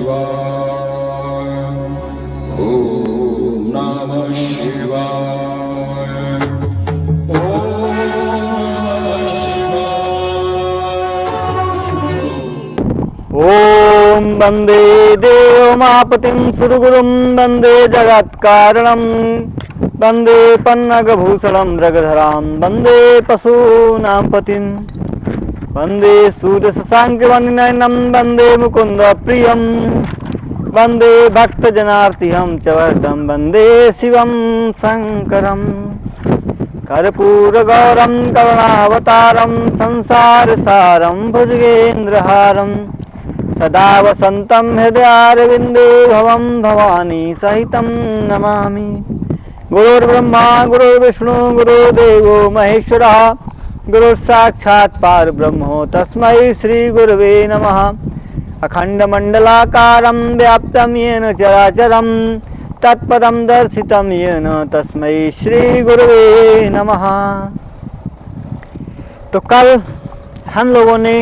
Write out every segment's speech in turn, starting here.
शिवाय। ओम नमः शिवाय। ओम नमः शिवाय। ओम वंदे देवमापतिं सुरगुरुं वंदे जगत्कारणं वंदे पन्नगभूषणं मृगधरां वंदे पशूनां पतिं वंदे सूर्यशशाङ्कवर्णनयनं वंदे मुकुंद प्रियं वंदे भक्तजनार्तिहं च वरदं वंदे शिवं शंकरं कर्पूरगौरं करुणावतारं संसारसारं भुजगेन्द्रहारं सदा वसन्तं हृदयारविन्दे भवं भवानी सहितं नमामि। गुरुर्ब्रह्मा गुरुर्विष्णु गुरुर्देवो महेश्वरः गुरुसाक्षात् परब्रह्म तस्मै श्री गुरवे नमः। अखण्डमण्डलाकारं व्याप्तं येन चराचरं तत्पदं दर्शितं येन तस्मै श्री गुरवे नमः। तो कल हम लोगों ने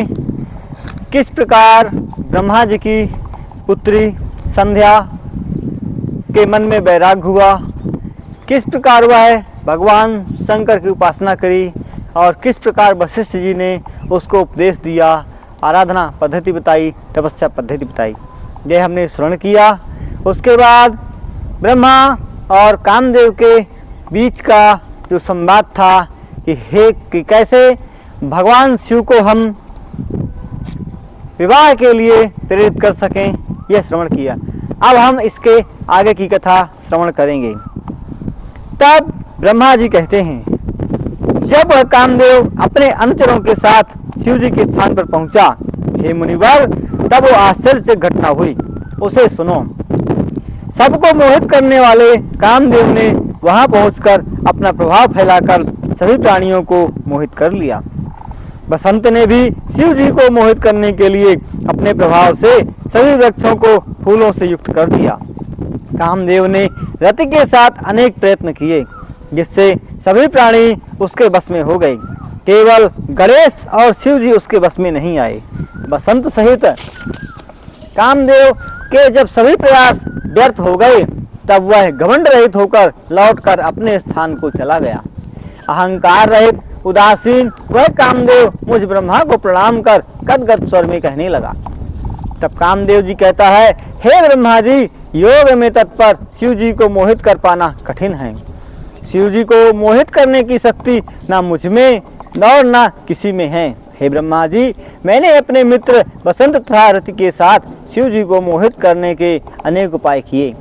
किस प्रकार ब्रह्मा जी की पुत्री संध्या के मन में वैराग्य हुआ, किस प्रकार वह भगवान शंकर की उपासना करी और किस प्रकार वशिष्ठ जी ने उसको उपदेश दिया, आराधना पद्धति बताई, तपस्या पद्धति बताई, यह हमने श्रवण किया। उसके बाद ब्रह्मा और कामदेव के बीच का जो संवाद था कि कैसे भगवान शिव को हम विवाह के लिए प्रेरित कर सकें, यह श्रवण किया। अब हम इसके आगे की कथा श्रवण करेंगे। तब ब्रह्मा जी कहते हैं, जब वह कामदेव अपने अनुचरों के साथ शिव जी के स्थान पर पहुंचा, हे मुनिवर, तब वो आश्चर्य घटना हुई, उसे सुनो। सबको मोहित करने वाले कामदेव ने वहां पहुंचकर अपना प्रभाव फैलाकर सभी प्राणियों को मोहित कर लिया। बसंत ने भी शिव जी को मोहित करने के लिए अपने प्रभाव से सभी वृक्षों को फूलों से युक्त कर दिया। कामदेव ने रति के साथ अनेक प्रयत्न किए, जिससे सभी प्राणी उसके बस में हो गए। केवल गणेश और शिव जी उसके बस में नहीं आए। बसंत सहित कामदेव के जब सभी प्रयास व्यर्थ हो गए, तब वह घमंड रहित होकर लौटकर अपने स्थान को चला गया। अहंकार रहित उदासीन वह कामदेव मुझ ब्रह्मा को प्रणाम कर गदगद स्वर में कहने लगा। तब कामदेव जी कहता है, हे ब्रह्मा जी, योग में तत्पर शिव जी को मोहित कर पाना कठिन है। शिव जी को मोहित करने की शक्ति ना मुझ में और ना किसी में है। हे ब्रह्मा जी, मैंने अपने मित्र बसंत तथा रति के साथ शिव जी को मोहित करने के अनेक उपाय किए,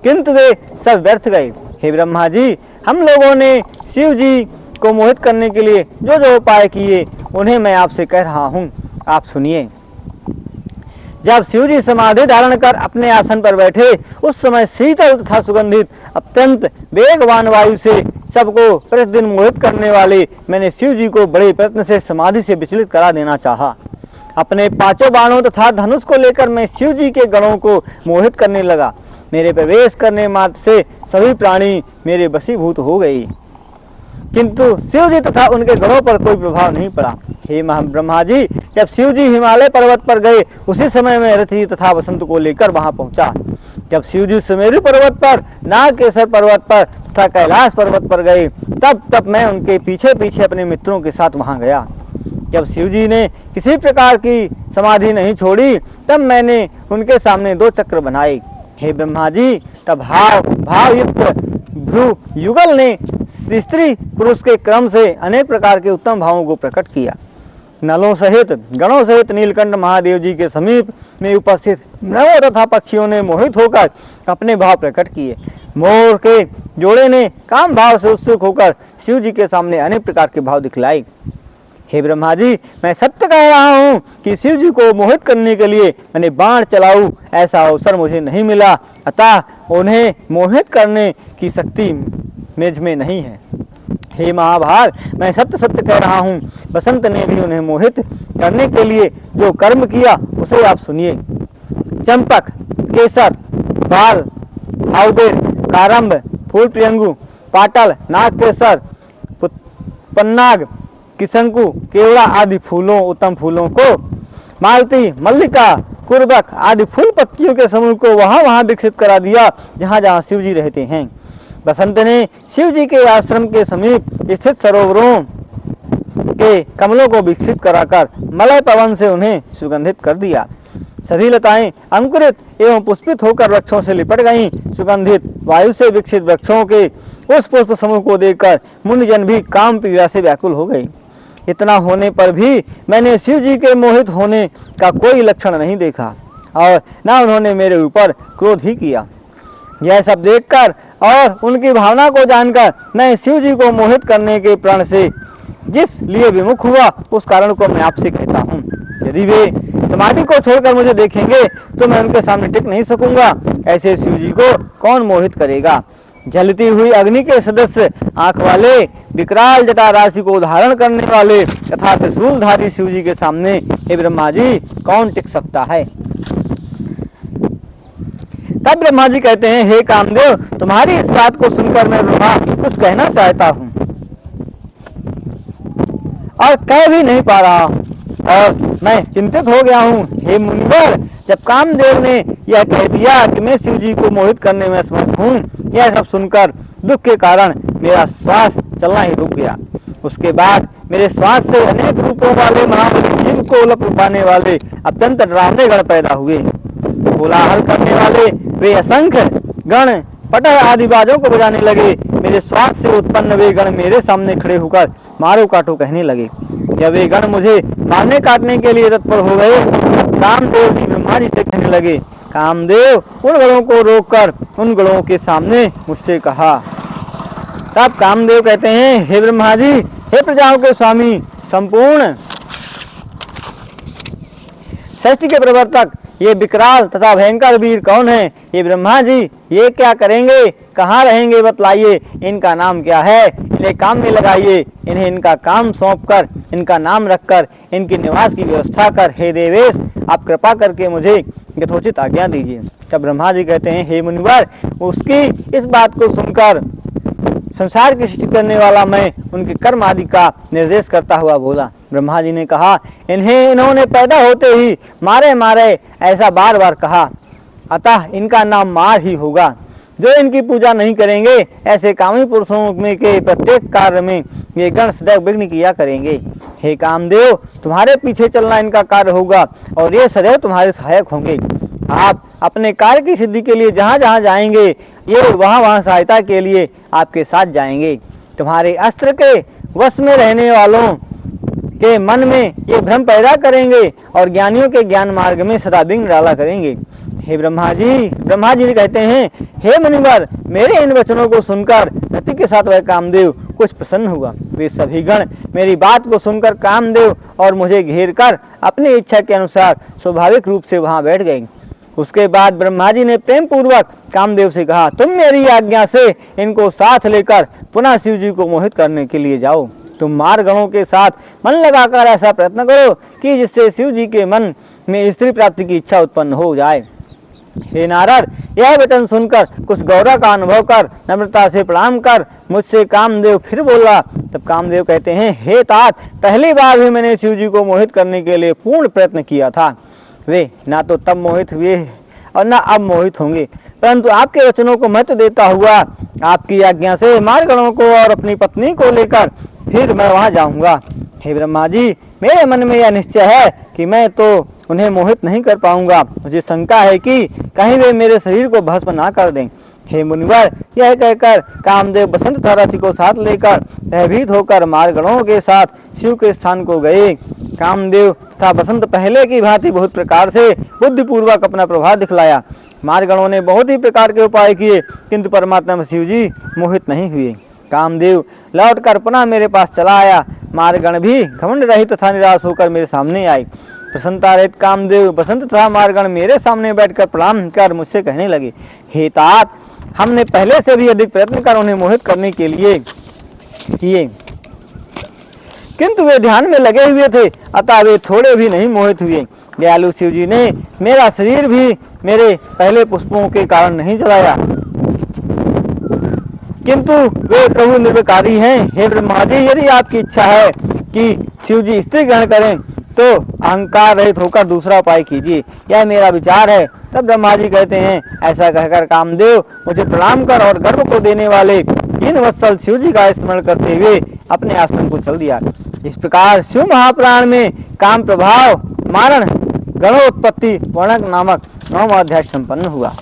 किंतु वे सब व्यर्थ गए। हे ब्रह्मा जी, हम लोगों ने शिव जी को मोहित करने के लिए जो जो उपाय किए, उन्हें मैं आपसे कह रहा हूँ, आप सुनिए। जब शिव जी समाधि धारण कर अपने आसन पर बैठे, उस समय शीतल तथा सुगंधित अत्यंत वेगवान वायु से सबको प्रतिदिन मोहित करने वाले मैंने शिव जी को बड़े प्रयत्न से समाधि से विचलित करा देना चाहा। अपने पांचों बाणों तथा धनुष को लेकर मैं शिव जी के गणों को मोहित करने लगा। मेरे प्रवेश करने मात्र से सभी प्राणी मेरे वशीभूत हो गए, किंतु शिव जी तथा उनके गणों पर कोई प्रभाव नहीं पड़ा। हे ब्रह्मा जी, जब शिव जी हिमालय पर्वत पर गए, उसी समय मैं रति तथा बसंत को लेकर वहां पहुंचा। जब शिव जी सुमेरु पर्वत पर, नागकेसर पर्वत पर तथा कैलाश पर्वत पर गए, तब मैं उनके पीछे पीछे अपने मित्रों के साथ वहां गया। जब शिव जी ने किसी प्रकार की समाधि नहीं छोड़ी, तब मैंने उनके सामने 2 चक्र बनाए। हे ब्रह्मा जी, तब भावयुक्त भ्रू युगल ने स्त्री पुरुष के क्रम से अनेक प्रकार के उत्तम भावों को प्रकट किया। नलों सहित गणों सहित नीलकंठ महादेव जी के समीप में उपस्थित नवों तथा पक्षियों ने मोहित होकर अपने भाव प्रकट किए। मोर के जोड़े ने काम भाव से उत्सुक होकर शिव जी के सामने अनेक प्रकार के भाव दिखलाए। हे ब्रह्मा जी, मैं सत्य कह रहा हूँ कि शिव जी को मोहित करने के लिए मैंने बाण चलाऊं, ऐसा अवसर मुझे नहीं मिला, अतः उन्हें मोहित करने की शक्ति मुझ में नहीं है। हे महाभाग, मैं सत्य सत्य कह रहा हूँ, बसंत ने भी उन्हें मोहित करने के लिए जो कर्म किया उसे आप सुनिए। चंपक, केसर, बाल, हाउबेर, कारंब, फूल प्रियंगु, पाटल, नागकेसर, पन्नाग, किशंकु, केवड़ा आदि फूलों उत्तम फूलों को मालती, मल्लिका, कुर्बक आदि फूल पत्तियों के समूह को वहां वहां विकसित करा दिया जहां जहां शिव जी रहते हैं। बसंत ने शिव जी के आश्रम के समीप स्थित सरोवरों के कमलों को विकसित कराकर मलय पवन से उन्हें सुगंधित कर दिया। सभी लताएं अंकुरित एवं पुष्पित होकर वृक्षों से लिपट गईं। सुगंधित वायु से विकसित वृक्षों के उस पुष्प समूह को देखकर मुनिजन भी काम पीड़ा से व्याकुल हो गए। इतना होने पर भी मैंने शिव जी के मोहित होने का कोई लक्षण नहीं देखा और न उन्होंने मेरे ऊपर क्रोध ही किया। यह सब देखकर और उनकी भावना को जानकर मैं शिव जी को मोहित करने के प्रण से जिस लिए विमुख हुआ उस कारण को मैं आपसे कहता हूँ। यदि वे समाधि को छोड़कर मुझे देखेंगे तो मैं उनके सामने टिक नहीं सकूंगा। ऐसे शिव जी को कौन मोहित करेगा। जलती हुई अग्नि के सदस्य आंख वाले विकराल जटा राशि को धारण करने वाले तथा त्रिशूलधारी शिव जी के सामने हे ब्रह्मा जी कौन टिक सकता है। तब ब्रह्मा जी कहते हैं, हे कामदेव, तुम्हारी इस बात को सुनकर मैं ब्रह्मा कुछ कहना चाहता हूँ और कह भी नहीं पा रहा हूँ और मैं चिंतित हो गया हूँ। हे मुनिवर, जब कामदेव ने यह कह दिया कि मैं शिव जी को मोहित करने में समर्थ हूँ, यह सब सुनकर दुख के कारण मेरा श्वास चलना ही रुक गया। उसके बाद मेरे श्वास से अनेक रूपों वाले महाबली जीव को उलट पाने वाले अत्यंत डरावने गण पैदा हुए। कोलाहल करने वाले वे असंख्य गण पटर आदि बाजों को बजाने लगे। मेरे श्वास से उत्पन्न वे गण मेरे सामने खड़े होकर मारो काटो कहने लगे। जब वे गण मुझे मारने काटने के लिए तत्पर हो गए, कामदेव जी ब्रह्मा जी से कहने लगे, कामदेव उन गणों को रोककर उन गणों के सामने मुझसे कहा। तब कामदेव कहते हैं, हे ब्रह्मा जी, हे प्रजाओं के स्वामी, संपूर्ण सृष्टि के प्रवर्तक, ये विकराल तथा भयंकर वीर कौन है। ये ब्रह्मा जी ये क्या करेंगे, कहाँ रहेंगे बतलाइए। इनका नाम क्या है, इन्हें काम में लगाइए। इन्हें इनका काम सौंपकर इनका नाम रखकर इनके निवास की व्यवस्था कर। हे देवेश, आप कृपा करके मुझे यथोचित आज्ञा दीजिए। तब ब्रह्मा जी कहते हैं, हे मुनिवर, उसकी इस बात को सुनकर संसार की सृष्टि करने वाला मैं उनके कर्म आदि का निर्देश करता हुआ बोला। ब्रह्मा जी ने कहा, इन्होंने पैदा होते ही मारे मारे ऐसा बार बार कहा, अतः इनका नाम मार ही होगा। जो इनकी पूजा नहीं करेंगे, ऐसे कामी पुरुषों में के प्रत्येक कार्य में ये गण सदैव विघ्न किया करेंगे। हे कामदेव, तुम्हारे पीछे चलना इनका कार्य होगा और ये सदैव तुम्हारे सहायक होंगे। आप अपने कार्य की सिद्धि के लिए जहाँ जहाँ जाएंगे, ये वहाँ वहाँ सहायता के लिए आपके साथ जाएंगे। तुम्हारे अस्त्र के वश में रहने वालों के मन में ये भ्रम पैदा करेंगे और ज्ञानियों के ज्ञान मार्ग में सदा विघ्न डाला करेंगे। हे ब्रह्मा जी कहते हैं, हे मुनिवर, मेरे इन वचनों को सुनकर रति के साथ वह कामदेव कुछ प्रसन्न हुआ। वे सभी गण मेरी बात को सुनकर कामदेव और मुझे घेर कर अपनी इच्छा के अनुसार स्वाभाविक रूप से वहां बैठ गए। उसके बाद ब्रह्मा जी ने प्रेम पूर्वक कामदेव से कहा, तुम मेरी आज्ञा से इनको साथ लेकर पुनः शिव जी को मोहित करने के लिए जाओ। तुम मार गणों के साथ मन लगाकर ऐसा प्रयत्न करो कि जिससे शिव जी के मन में स्त्री प्राप्ति की इच्छा उत्पन्न हो जाए। हे नारद, यह वचन सुनकर कुछ गौरव का अनुभव कर नम्रता से प्रणाम कर मुझसे कामदेव फिर बोला। तब कामदेव कहते हैं, हे तात, पहली बार भी मैंने शिव जी को मोहित करने के लिए पूर्ण प्रयत्न किया था। वे ना तो तब मोहित हुए और न अब मोहित होंगे, परंतु आपके वचनों को महत्व देता हुआ आपकी आज्ञा से मारगणों को और अपनी पत्नी को लेकर फिर मैं वहां जाऊंगा। हे ब्रह्मा जी, मेरे मन में यह निश्चय है कि मैं तो उन्हें मोहित नहीं कर पाऊंगा। मुझे शंका है कि कहीं वे मेरे शरीर को भस्म ना कर दें। हे मुनिवर, यह कहकर कामदेव बसंत तथा रति को साथ लेकर भयभीत होकर मारगणों के साथ शिव के स्थान को गए। कामदेव तथा बसंत पहले की भांति बहुत प्रकार से बुद्धिपूर्वक अपना प्रभाव दिखलाया। मारगणों ने बहुत ही प्रकार के उपाय किए, किंतु परमात्मा शिव जी मोहित नहीं हुए। कामदेव लौटकर पुनः मेरे पास चला आया। मारगण भी घमंड रहित तथा निराश होकर मेरे सामने आए। प्रसन्नता रहित कामदेव बसंत तथा मारगण मेरे सामने बैठकर प्रणाम कर मुझसे कहने लगे, हे तात, हमने पहले से भी अधिक प्रयत्न कर उन्हें मोहित करने के लिए किए, किंतु वे ध्यान में लगे हुए थे, अतः वे थोड़े भी नहीं मोहित हुए। दयालु शिव जी ने मेरा शरीर भी मेरे पहले पुष्पों के कारण नहीं जलाया, किंतु वे प्रभु निर्विकारी हैं। हे ब्रह्मा जी, यदि आपकी इच्छा है कि शिव जी स्त्री ग्रहण करें तो अहंकार रहित होकर दूसरा उपाय कीजिए, यह मेरा विचार है। तब ब्रह्मा जी कहते हैं, ऐसा कहकर कामदेव मुझे प्रणाम कर और गर्भ को देने वाले 3 वत्सल शिव जी का स्मरण करते हुए अपने आश्रम को चल दिया। इस प्रकार शिव महापुराण में काम प्रभाव मारण गणोत्पत्ति वर्णक नामक 9वां अध्याय संपन्न हुआ।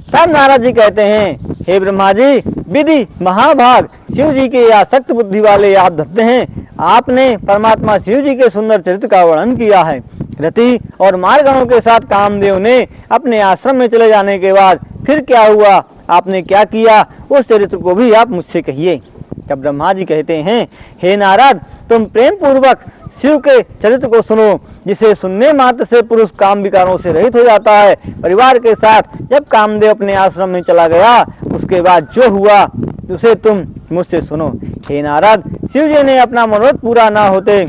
तब नारद जी कहते हैं, हे ब्रह्मा जी, विधि महाभाग शिव जी के आसक्त बुद्धि वाले आप धत्ते हैं। आपने परमात्मा शिव जी के सुंदर चरित्र का वर्णन किया है। रति और मारगणों के साथ कामदेव ने अपने आश्रम में चले जाने के बाद फिर क्या हुआ, आपने क्या किया, उस चरित्र को भी आप मुझसे कहिए। तब ब्रह्मा जी कहते हैं, हे नारद, तुम प्रेम पूर्वक शिव के चरित्र को सुनो, जिसे सुनने मात्र से पुरुष काम विकारों से रहित हो जाता है। परिवार के साथ जब कामदेव अपने आश्रम में चला गया, उसके बाद जो हुआ उसे तुम मुझसे सुनो। हे नारद, शिव जी ने अपना मनोरथ पूरा न होते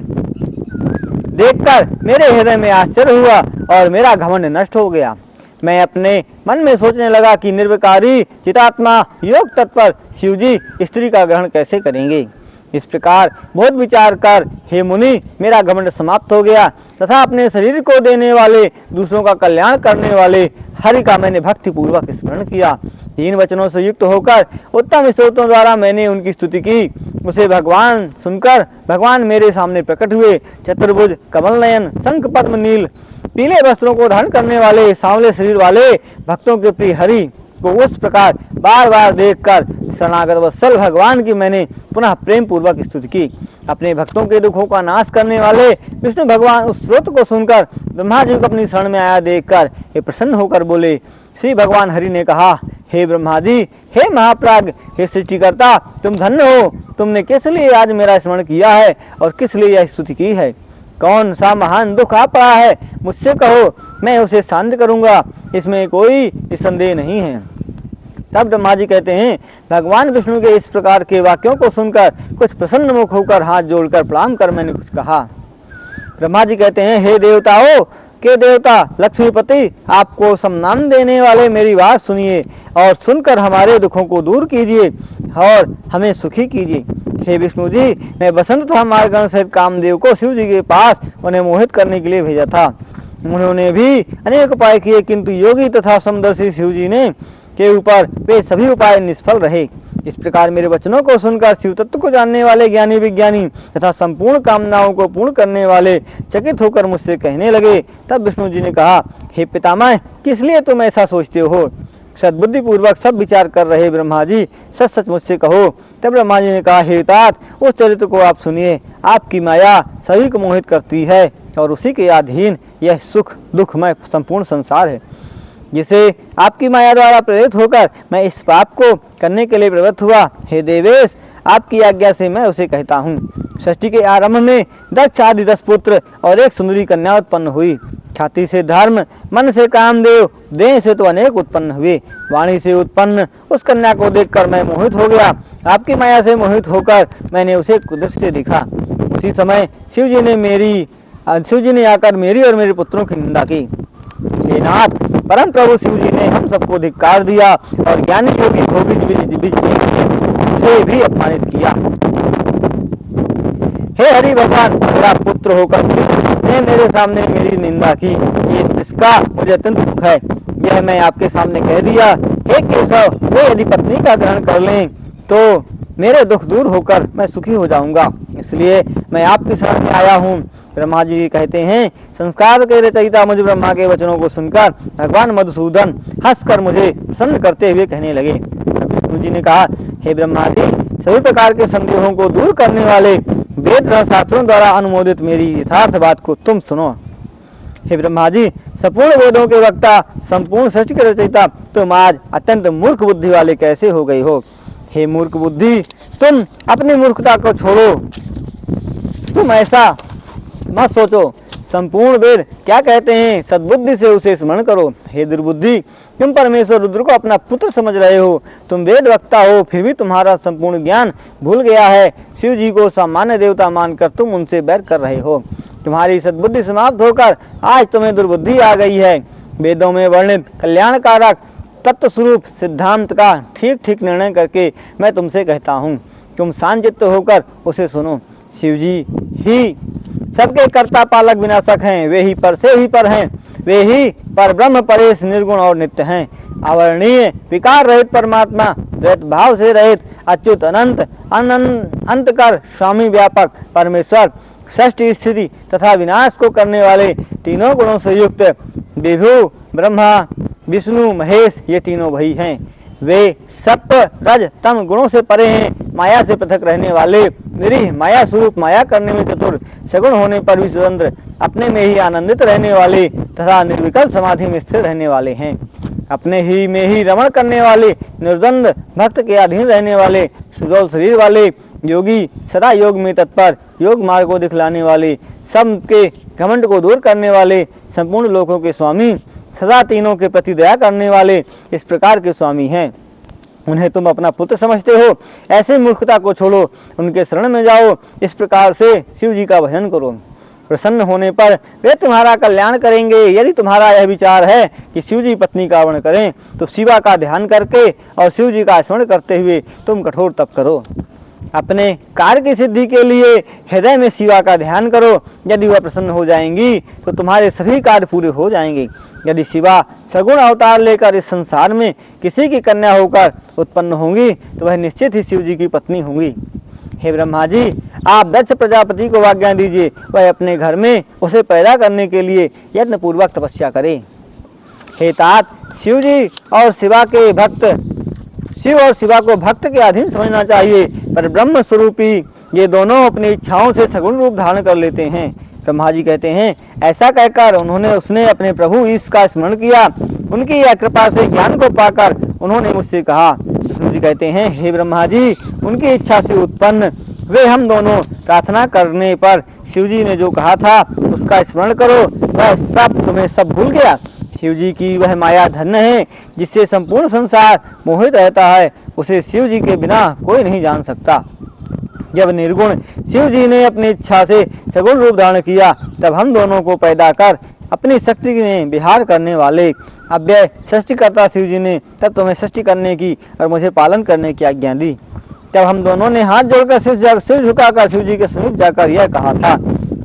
देखकर मेरे हृदय में आश्चर्य हुआ और मेरा घमंड नष्ट हो गया। मैं अपने मन में सोचने लगा कि निर्विकारी चितात्मा योग तत्पर शिव जी स्त्री का ग्रहण कैसे करेंगे। इस प्रकार बहुत विचार कर हे मुनि मेरा घमंड समाप्त हो गया तथा अपने शरीर को देने वाले, दूसरों का कल्याण करने वाले हरि का मैंने भक्ति पूर्वक स्मरण किया। 3 वचनों से युक्त होकर उत्तम स्तोत्रों द्वारा मैंने उनकी स्तुति की। उसे भगवान सुनकर भगवान मेरे सामने प्रकट हुए। चतुर्भुज, कमल नयन, शंख पद्म नील, पीले वस्त्रों को धारण करने वाले, सांवले शरीर वाले भक्तों के प्रिय हरि को उस प्रकार बार बार देखकर शरणागत वत्सल भगवान की मैंने पुनः प्रेम पूर्वक स्तुति की। अपने भक्तों के दुखों का नाश करने वाले विष्णु भगवान उस स्रोत को सुनकर ब्रह्मा जी को अपनी शरण में आया देखकर ये प्रसन्न होकर बोले। श्री भगवान हरि ने कहा, हे ब्रह्मा जी, हे महाप्राज्ञ, हे सृष्टिकर्ता, तुम धन्य हो। तुमने किस लिए आज मेरा स्मरण किया है और किस लिए यह स्तुति की है? कौन सा महान दुख आ पड़ा है, मुझसे कहो, मैं उसे शांत करूंगा, इसमें कोई संदेह नहीं है। तब ब्रह्मा जी कहते हैं, भगवान विष्णु के इस प्रकार के वाक्यों को सुनकर कुछ प्रसन्न मुख होकर हाथ जोड़कर प्रणाम कर मैंने कुछ कहा। ब्रह्मा जी कहते हैं, हे देवताओं के देवता लक्ष्मीपति, आपको सम्मान देने वाले मेरी बात सुनिए और सुनकर हमारे दुखों को दूर कीजिए और हमें सुखी कीजिए। हे विष्णु जी, मैं बसंत तथा मार्गण सहित कामदेव को शिव जी के पास उन्हें मोहित करने के लिए भेजा था। उन्होंने भी अनेक उपाय किए, किंतु योगी तथा समदर्शी शिव जी ने के ऊपर वे सभी उपाय निष्फल रहे। इस प्रकार मेरे वचनों को सुनकर शिव तत्व को जानने वाले ज्ञानी विज्ञानी तथा संपूर्ण कामनाओं को पूर्ण करने वाले चकित होकर मुझसे कहने लगे। तब विष्णु जी ने कहा, हे पितामह, किस लिए तुम ऐसा सोचते हो? सद्बुद्धि पूर्वक सब विचार कर रहे ब्रह्मा जी, सच सच मुझसे कहो। तब ब्रह्मा जी ने कहा, हे तात, उस चरित्र को आप सुनिए। आपकी माया सभी को मोहित करती है और उसी के अधीन यह सुख दुखमय संपूर्ण संसार है, जिसे आपकी माया द्वारा प्रेरित होकर मैं इस पाप को करने के लिए प्रवृत्त हुआ। हे देवेश, आपकी आज्ञा से मैं उसे कहता हूँ। सृष्टि के आरंभ में दक्ष आदि 10 पुत्र और एक सुंदरी कन्या उत्पन्न हुई। छाती से धर्म, मन से कामदेव, देह से तो अनेक उत्पन्न हुए। वाणी से उत्पन्न उस कन्या को देखकर मैं मोहित हो गया। आपकी माया से मोहित होकर मैंने उसे कुदृष्टि से देखा। उसी समय शिव जी ने आकर मेरी और मेरे पुत्रों की निंदा की। हे नाथ, परम प्रभु शिव जी ने हम सबको धिक्कार दिया और ज्ञानी योगी भोगी मुझे भी अपमानित किया। हे हरि भगवान, मेरा पुत्र होकर शिव ने मेरे सामने मेरी निंदा की, ये जिसका मुझे अत्यंत दुख है, यह मैं आपके सामने कह दिया। हे केशव, वे यदि पत्नी का ग्रहण कर लें तो मेरे दुख दूर होकर मैं सुखी हो जाऊंगा, इसलिए मैं आपकी शरण में आया हूँ। ब्रह्मा जी कहते हैं, संस्कार के रचयिता मुझ ब्रह्मा के वचनों को सुनकर भगवान मधुसूदन हंसकर मुझे प्रसन्न करते हुए कहने लगे। विष्णु जी ने कहा, हे ब्रह्मा जी, सभी प्रकार के संदेहों को दूर करने वाले वेद तथा शास्त्रों द्वारा अनुमोदित मेरी यथार्थ बात को तुम सुनो। हे ब्रह्मा जी, संपूर्ण वेदों के वक्ता, संपूर्ण सृष्टि के रचयिता, तुम आज अत्यंत मूर्ख बुद्धि वाले कैसे हो गई हो? हे मूर्ख बुद्धि, तुम अपनी मूर्खता को छोड़ो, तुम ऐसा मत सोचो। संपूर्ण वेद क्या कहते हैं, सद्बुद्धि से उसे स्मरण करो। हे दुर्बुद्धि, तुम परमेश्वर रुद्र को अपना पुत्र समझ रहे हो। तुम वेद वक्ता हो, फिर भी तुम्हारा संपूर्ण ज्ञान भूल गया है। शिव जी को सामान्य देवता मानकर तुम उनसे बैर कर रहे हो। तुम्हारी सद्बुद्धि समाप्त होकर आज तुम्हें दुर्बुद्धि आ गई है। वेदों में वर्णित कल्याणकारक तत्व स्वरूप सिद्धांत का ठीक ठीक निर्णय करके मैं तुमसे कहता हूँ, तुम शांत चित्त होकर उसे सुनो। शिव जी ही सबके कर्ता पालक विनाशक हैं, वे ही पर से ही पर हैं, वे ही पर ब्रह्म परेश निर्गुण और नित्य हैं। अवर्णीय विकार रहित परमात्मा, द्वैत भाव से रहित अच्युत अनंत अंत कर स्वामी व्यापक परमेश्वर, षष्ठी स्थिति तथा विनाश को करने वाले, तीनों गुणों से युक्त विभु ब्रह्मा विष्णु महेश, ये तीनों वही हैं। वे सप्त रज तम गुणों से परे हैं, माया से पृथक रहने वाले, निरीह माया स्वरूप, माया करने में चतुर, सगुण होने पर भी स्वतंत्र, अपने में ही आनंदित रहने वाले तथा निर्विकल्प समाधि में स्थिर रहने वाले हैं। अपने ही में ही रमण करने वाले, निर्द्वंद भक्त के अधीन रहने वाले, सुडौल शरीर वाले योगी, सदा योग में तत्पर, योग मार्ग को दिखलाने वाले, सबके घमंड को दूर करने वाले, संपूर्ण लोकों के स्वामी, सदा तीनों के प्रति दया करने वाले, इस प्रकार के स्वामी हैं। उन्हें तुम अपना पुत्र समझते हो, ऐसे मूर्खता को छोड़ो, उनके शरण में जाओ, इस प्रकार से शिव जी का भजन करो। प्रसन्न होने पर वे तुम्हारा कल्याण करेंगे। यदि तुम्हारा यह विचार है कि शिव जी पत्नी का वर्ण करें, तो शिवा का ध्यान करके और शिव जी का स्मरण करते हुए तुम कठोर तप करो। अपने कार्य की सिद्धि के लिए हृदय में शिवा का ध्यान करो। यदि वह प्रसन्न हो जाएंगी तो तुम्हारे सभी कार्य पूरे हो जाएंगे। यदि शिवा सगुण अवतार लेकर इस संसार में किसी की कन्या होकर उत्पन्न होंगी तो वह निश्चित ही शिव जी की पत्नी होंगी। हे ब्रह्मा जी, आप दक्ष प्रजापति को आज्ञा दीजिए, वह अपने घर में उसे पैदा करने के लिए यत्न पूर्वक तपस्या करे। हे तात, शिव जी और शिवा के भक्त, शिव और शिवा को भक्त के अधीन समझना चाहिए, पर ब्रह्म स्वरूपी ये दोनों अपनी इच्छाओं से सगुण रूप धारण कर लेते हैं। ब्रह्मा जी कहते हैं, ऐसा कहकर उसने अपने प्रभु ईश का स्मरण किया। उनकी यह कृपा से ज्ञान को पाकर उन्होंने मुझसे कहा। विष्णु जी कहते हैं, हे ब्रह्मा जी, उनकी इच्छा से उत्पन्न वे हम दोनों प्रार्थना करने पर शिव जी ने जो कहा था उसका स्मरण करो, वह सब तुम्हें सब भूल गया। शिव जी की वह माया धन्य है जिससे संपूर्ण संसार मोहित रहता है, उसे शिव जी के बिना कोई नहीं जान सकता। जब निर्गुण शिव जी ने अपनी इच्छा से सगुण रूप धारण किया, तब हम दोनों को पैदा कर अपनी शक्ति में विहार करने वाले अव्यय सृष्टिकर्ता शिव जी ने तब तुम्हें सृष्टि करने की और मुझे पालन करने की आज्ञा दी। तब हम दोनों ने हाथ जोड़कर सिर झुकाकर शिव जी के समीप जाकर यह कहा था,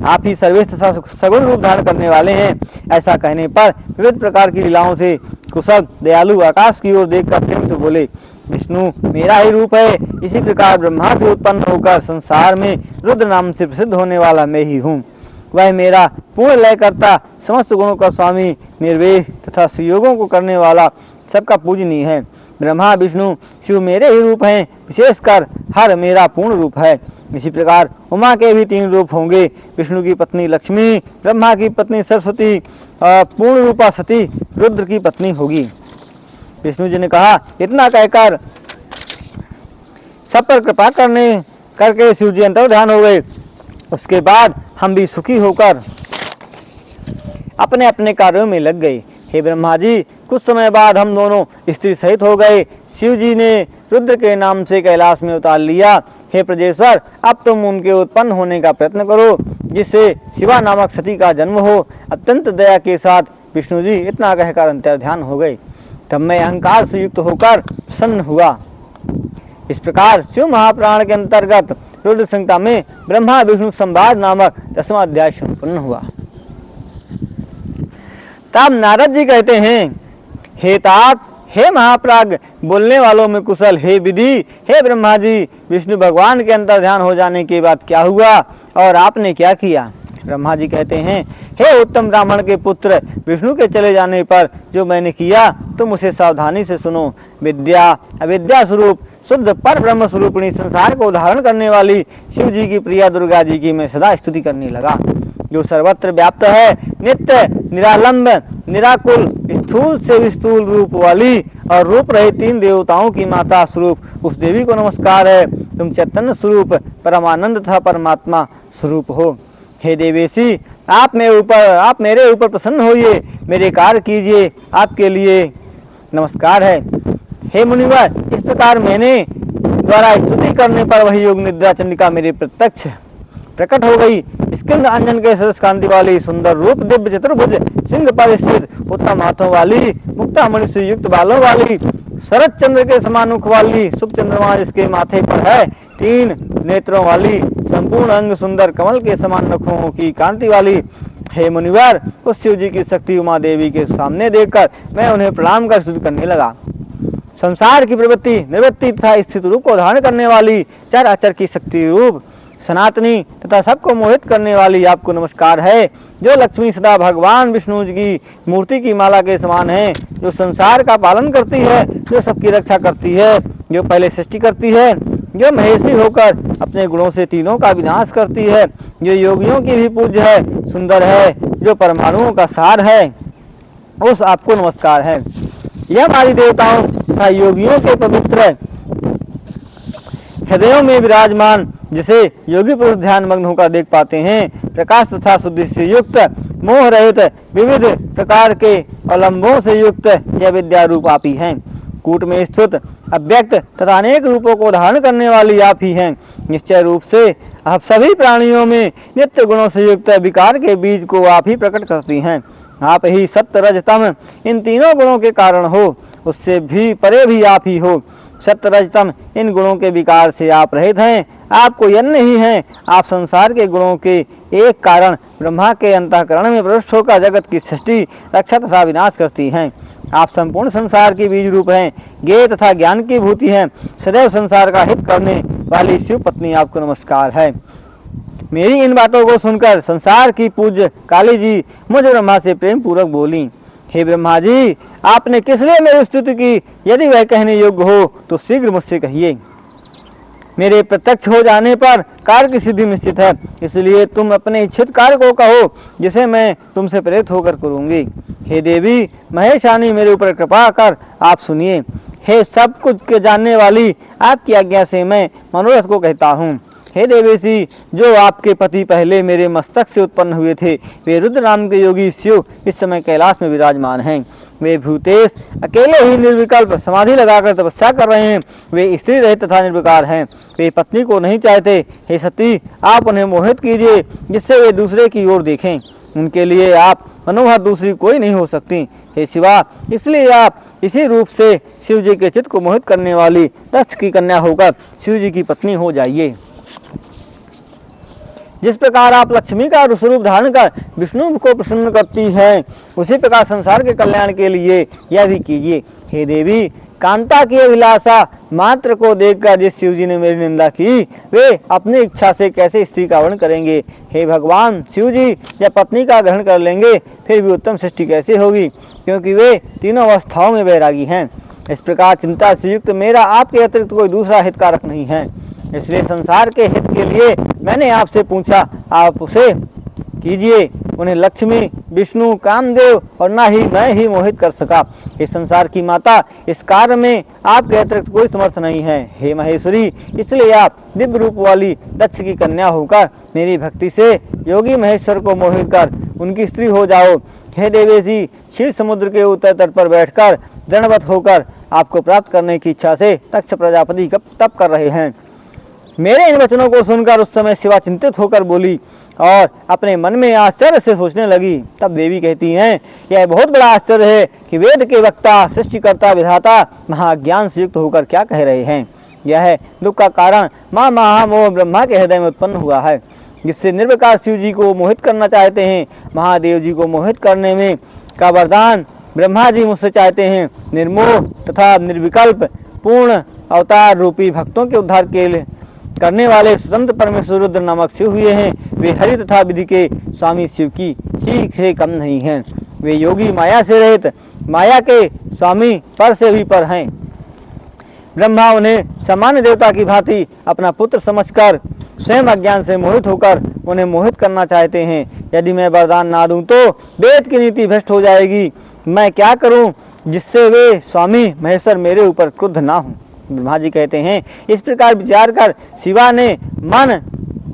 आप ही सर्वेश्वर तथा सगुण रूप धारण करने वाले हैं। ऐसा कहने पर विविध प्रकार की लीलाओं से कुशल दयालु आकाश की ओर देखकर प्रेम से बोले, विष्णु मेरा ही रूप है। इसी प्रकार ब्रह्मा से उत्पन्न होकर संसार में रुद्र नाम से प्रसिद्ध होने वाला मैं ही हूँ। वह मेरा पूर्ण लय करता, समस्त गुणों का स्वामी, निर्वेह तथा सुयोगों को करने वाला, सबका पूजनीय है। ब्रह्मा विष्णु शिव मेरे ही रूप हैं, विशेषकर हर मेरा पूर्ण रूप है। इसी प्रकार उमा के भी 3 रूप होंगे। विष्णु की पत्नी लक्ष्मी, ब्रह्मा की पत्नी सरस्वती और पूर्ण रूपा सती रुद्र की पत्नी होगी। विष्णु जी ने कहा, इतना कहकर सब पर कृपा करके शिव जी अंतर्ध्यान हो गए। उसके बाद हम भी सुखी होकर अपने अपने कार्यों में लग गए। हे ब्रह्मा जी, कुछ समय बाद हम दोनों स्त्री सहित हो गए। शिव जी ने रुद्र के नाम से कैलाश में उतार लिया। हे प्रजेश्वर, अब तुम उनके उत्पन्न होने का प्रयत्न करो, जिससे शिवा नामक सती का जन्म हो। अत्यंत दया के साथ विष्णु जी इतना कहकर अंतर्ध्यान हो गए। तब मैं अहंकार से युक्त होकर प्रसन्न हुआ। इस प्रकार शिव महापुराण के अंतर्गत रुद्र संहिता में ब्रह्मा विष्णु संवाद नामक 10वां अध्याय संपन्न हुआ। तब नारद जी कहते हैं, हे तात, हे महाप्राज्ञ, बोलने वालों में कुशल, हे विधि, हे ब्रह्मा जी, विष्णु भगवान के अंतर्ध्यान हो जाने के बाद क्या हुआ और आपने क्या किया? ब्रह्मा जी कहते हैं, हे उत्तम ब्राह्मण के पुत्र, विष्णु के चले जाने पर जो मैंने किया तुम उसे सावधानी से सुनो। विद्या अविद्या स्वरूप शुद्ध पर ब्रह्म स्वरूपिणी संसार को धारण करने वाली शिव जी की प्रिया दुर्गा जी की मैं सदा स्तुति करने लगा, जो सर्वत्र व्याप्त है, नित्य निरालंब निराकुल, स्थूल से विस्थूल रूप वाली और रूप रहे 3 देवताओं की माता स्वरूप उस देवी को नमस्कार है। तुम चैतन्य स्वरूप परमानंद तथा परमात्मा स्वरूप हो। हे देवेशी, आप मेरे ऊपर प्रसन्न होइए, मेरे कार्य कीजिए, आपके लिए नमस्कार है। हे मुनिवर, इस प्रकार मैंने द्वारा स्तुति करने पर वही योग निद्रा चंडिका मेरे प्रत्यक्ष प्रकट हो गई। स्कंद अंजन के सदस्य कांति वाली सुंदर रूप, दिव्य चतुर्भुज, सिंह पर स्थित, उत्तम हाथों वाली, मुक्तामणि से युक्त बालों वाली, शरद चंद्र के समान मुख वाली, शुभ चंद्रमा जिसके माथे पर है, 3 नेत्रों वाली, संपूर्ण अंग सुंदर कमल के समान नखों की कांति वाली। हे मुनिवर, उस शिव जी की शक्ति उमा देवी के सामने देखकर मैं उन्हें प्रणाम कर स्तुति करने लगा। संसार की प्रवृत्ति, निवृत्ति तथा स्थित रूप को धारण करने वाली चर अचर की शक्ति रूप सनातनी तथा सबको मोहित करने वाली आपको नमस्कार है, जो लक्ष्मी सदा भगवान विष्णु जी की मूर्ति की माला के समान है, जो संसार का पालन करती है, जो सबकी रक्षा करती है, जो पहले सृष्टि करती है, जो महेशी होकर अपने गुणों से तीनों का विनाश करती है, जो योगियों की भी पूज्य है, सुंदर है, जो परमाणुओं का सार है, उस आपको नमस्कार है। यह हमारी देवताओं तथा योगियों के पवित्र हृदयों में विराजमान, जिसे योगी पुरुष ध्यान मग्न होकर देख पाते हैं, प्रकाश तथा शुद्धि से युक्त, मोह रहित, विविध प्रकार के अवलंबों से युक्त यह विद्या रूप आप ही हैं। कूट में स्थित अव्यक्त तथा अनेक रूपों को धारण करने वाली आप ही हैं। निश्चय रूप से आप सभी प्राणियों में नित्य गुणों से युक्त विकार के बीज को आप ही प्रकट करती हैं। आप ही सत्य रज तम इन तीनों गुणों के कारण हो, उससे भी परे भी आप ही हो। सत्य रज तम इन गुणों के विकार से आप रहित हैं, आप कोई अन्य नहीं हैं। आप संसार के गुणों के एक कारण ब्रह्मा के अंतःकरण में प्रविष्ट होकर जगत की सृष्टि, रक्षा तथा विनाश करती हैं। आप संपूर्ण संसार के बीज रूप हैं, ज्ञेय तथा ज्ञान की भूति हैं। सदैव संसार का हित करने वाली शिव पत्नी आपको नमस्कार है। मेरी इन बातों को सुनकर संसार की पूज्य काली जी मुझ ब्रह्मा से प्रेम पूर्वक बोली, हे ब्रह्मा जी, आपने किस लिए मेरी स्तुति की? यदि वह कहने योग्य हो तो शीघ्र मुझसे कहिए। मेरे प्रत्यक्ष हो जाने पर कार्य की सिद्धि निश्चित है, इसलिए तुम अपने इच्छित कार्य को कहो, जिसे मैं तुमसे प्रेरित होकर करूंगी। हे देवी महेशानी, मेरे ऊपर कृपा कर आप सुनिए। हे सब कुछ के जानने वाली, आपकी आज्ञा से मैं मनोरथ को कहता हूँ। हे देवेशी, जो आपके पति पहले मेरे मस्तक से उत्पन्न हुए थे, वे रुद्र नाम के योगी शिव इस समय कैलाश में विराजमान हैं। वे भूतेश अकेले ही निर्विकल्प समाधि लगाकर तपस्या कर रहे हैं। वे स्त्री रहित तथा निर्विकार हैं। वे पत्नी को नहीं चाहते। हे सती, आप उन्हें मोहित कीजिए, जिससे वे दूसरे की ओर देखें। उनके लिए आप मनोहर दूसरी कोई नहीं हो सकती। हे शिवा, इसलिए आप इसी रूप से शिव जी के चित्त को मोहित करने वाली दक्ष की कन्या होकर शिव जी की पत्नी हो जाइए। जिस प्रकार आप लक्ष्मी का स्वरूप धारण कर विष्णु को प्रसन्न करती हैं, उसी प्रकार संसार के कल्याण के लिए यह भी कीजिए। हे देवी, कांता की अभिलाषा मात्र को देखकर जिस शिव जी ने मेरी निंदा की, वे अपनी इच्छा से कैसे स्त्री का वर्ण करेंगे? हे भगवान शिव जी, जब पत्नी का ग्रहण कर लेंगे फिर भी उत्तम सृष्टि कैसे होगी, क्योंकि वे तीनों अवस्थाओं में वैरागी हैं। इस प्रकार चिंता से युक्त मेरा आपके अतिरिक्त कोई दूसरा हितकारक नहीं है, इसलिए संसार के हित के लिए मैंने आपसे पूछा, आप उसे कीजिए। उन्हें लक्ष्मी, विष्णु, कामदेव और ना ही मैं ही मोहित कर सका। इस संसार की माता, इस कार्य में आपके अतिरिक्त कोई समर्थ नहीं है। हे महेश्वरी, इसलिए आप दिव्य रूप वाली दक्ष की कन्या होकर मेरी भक्ति से योगी महेश्वर को मोहित कर उनकी स्त्री हो जाओ। हे देवेशी, क्षीर समुद्र के उत्तर तट पर बैठकर दंडवत होकर आपको प्राप्त करने की इच्छा से दक्ष प्रजापति तप कर रहे हैं। मेरे इन वचनों को सुनकर उस समय शिवा चिंतित होकर बोली और अपने मन में आश्चर्य से सोचने लगी। तब देवी कहती हैं, यह बहुत बड़ा आश्चर्य है कि वेद के वक्ता, सृष्टिकर्ता, विधाता महाज्ञान से युक्त होकर क्या कह रहे हैं। यह दुख का कारण माँ महामोह ब्रह्मा के हृदय में उत्पन्न हुआ है, जिससे निर्विकार शिव जी को मोहित करना चाहते हैं। महादेव जी को मोहित करने में का वरदान ब्रह्मा जी मुझसे चाहते हैं। निर्मोह तथा निर्विकल्प पूर्ण अवतार रूपी भक्तों के उद्धार के लिए करने वाले स्वतंत्र परमेश्वर रुद्र नामक शिव हुए हैं। वे हरि तथा विधि के स्वामी शिव की चीख से कम नहीं हैं। वे योगी माया से रहित, माया के स्वामी पर से भी पर हैं। ब्रह्मा उन्हें सामान्य देवता की भांति अपना पुत्र समझकर स्वयं अज्ञान से मोहित होकर उन्हें मोहित करना चाहते हैं। यदि मैं वरदान ना दूं तो वेद की नीति भ्रष्ट हो जाएगी। मैं क्या करूं जिससे वे स्वामी महेश्वर मेरे ऊपर क्रुद्ध ना हों। ब्रह्मा जी कहते हैं, इस प्रकार विचार कर शिवा ने मन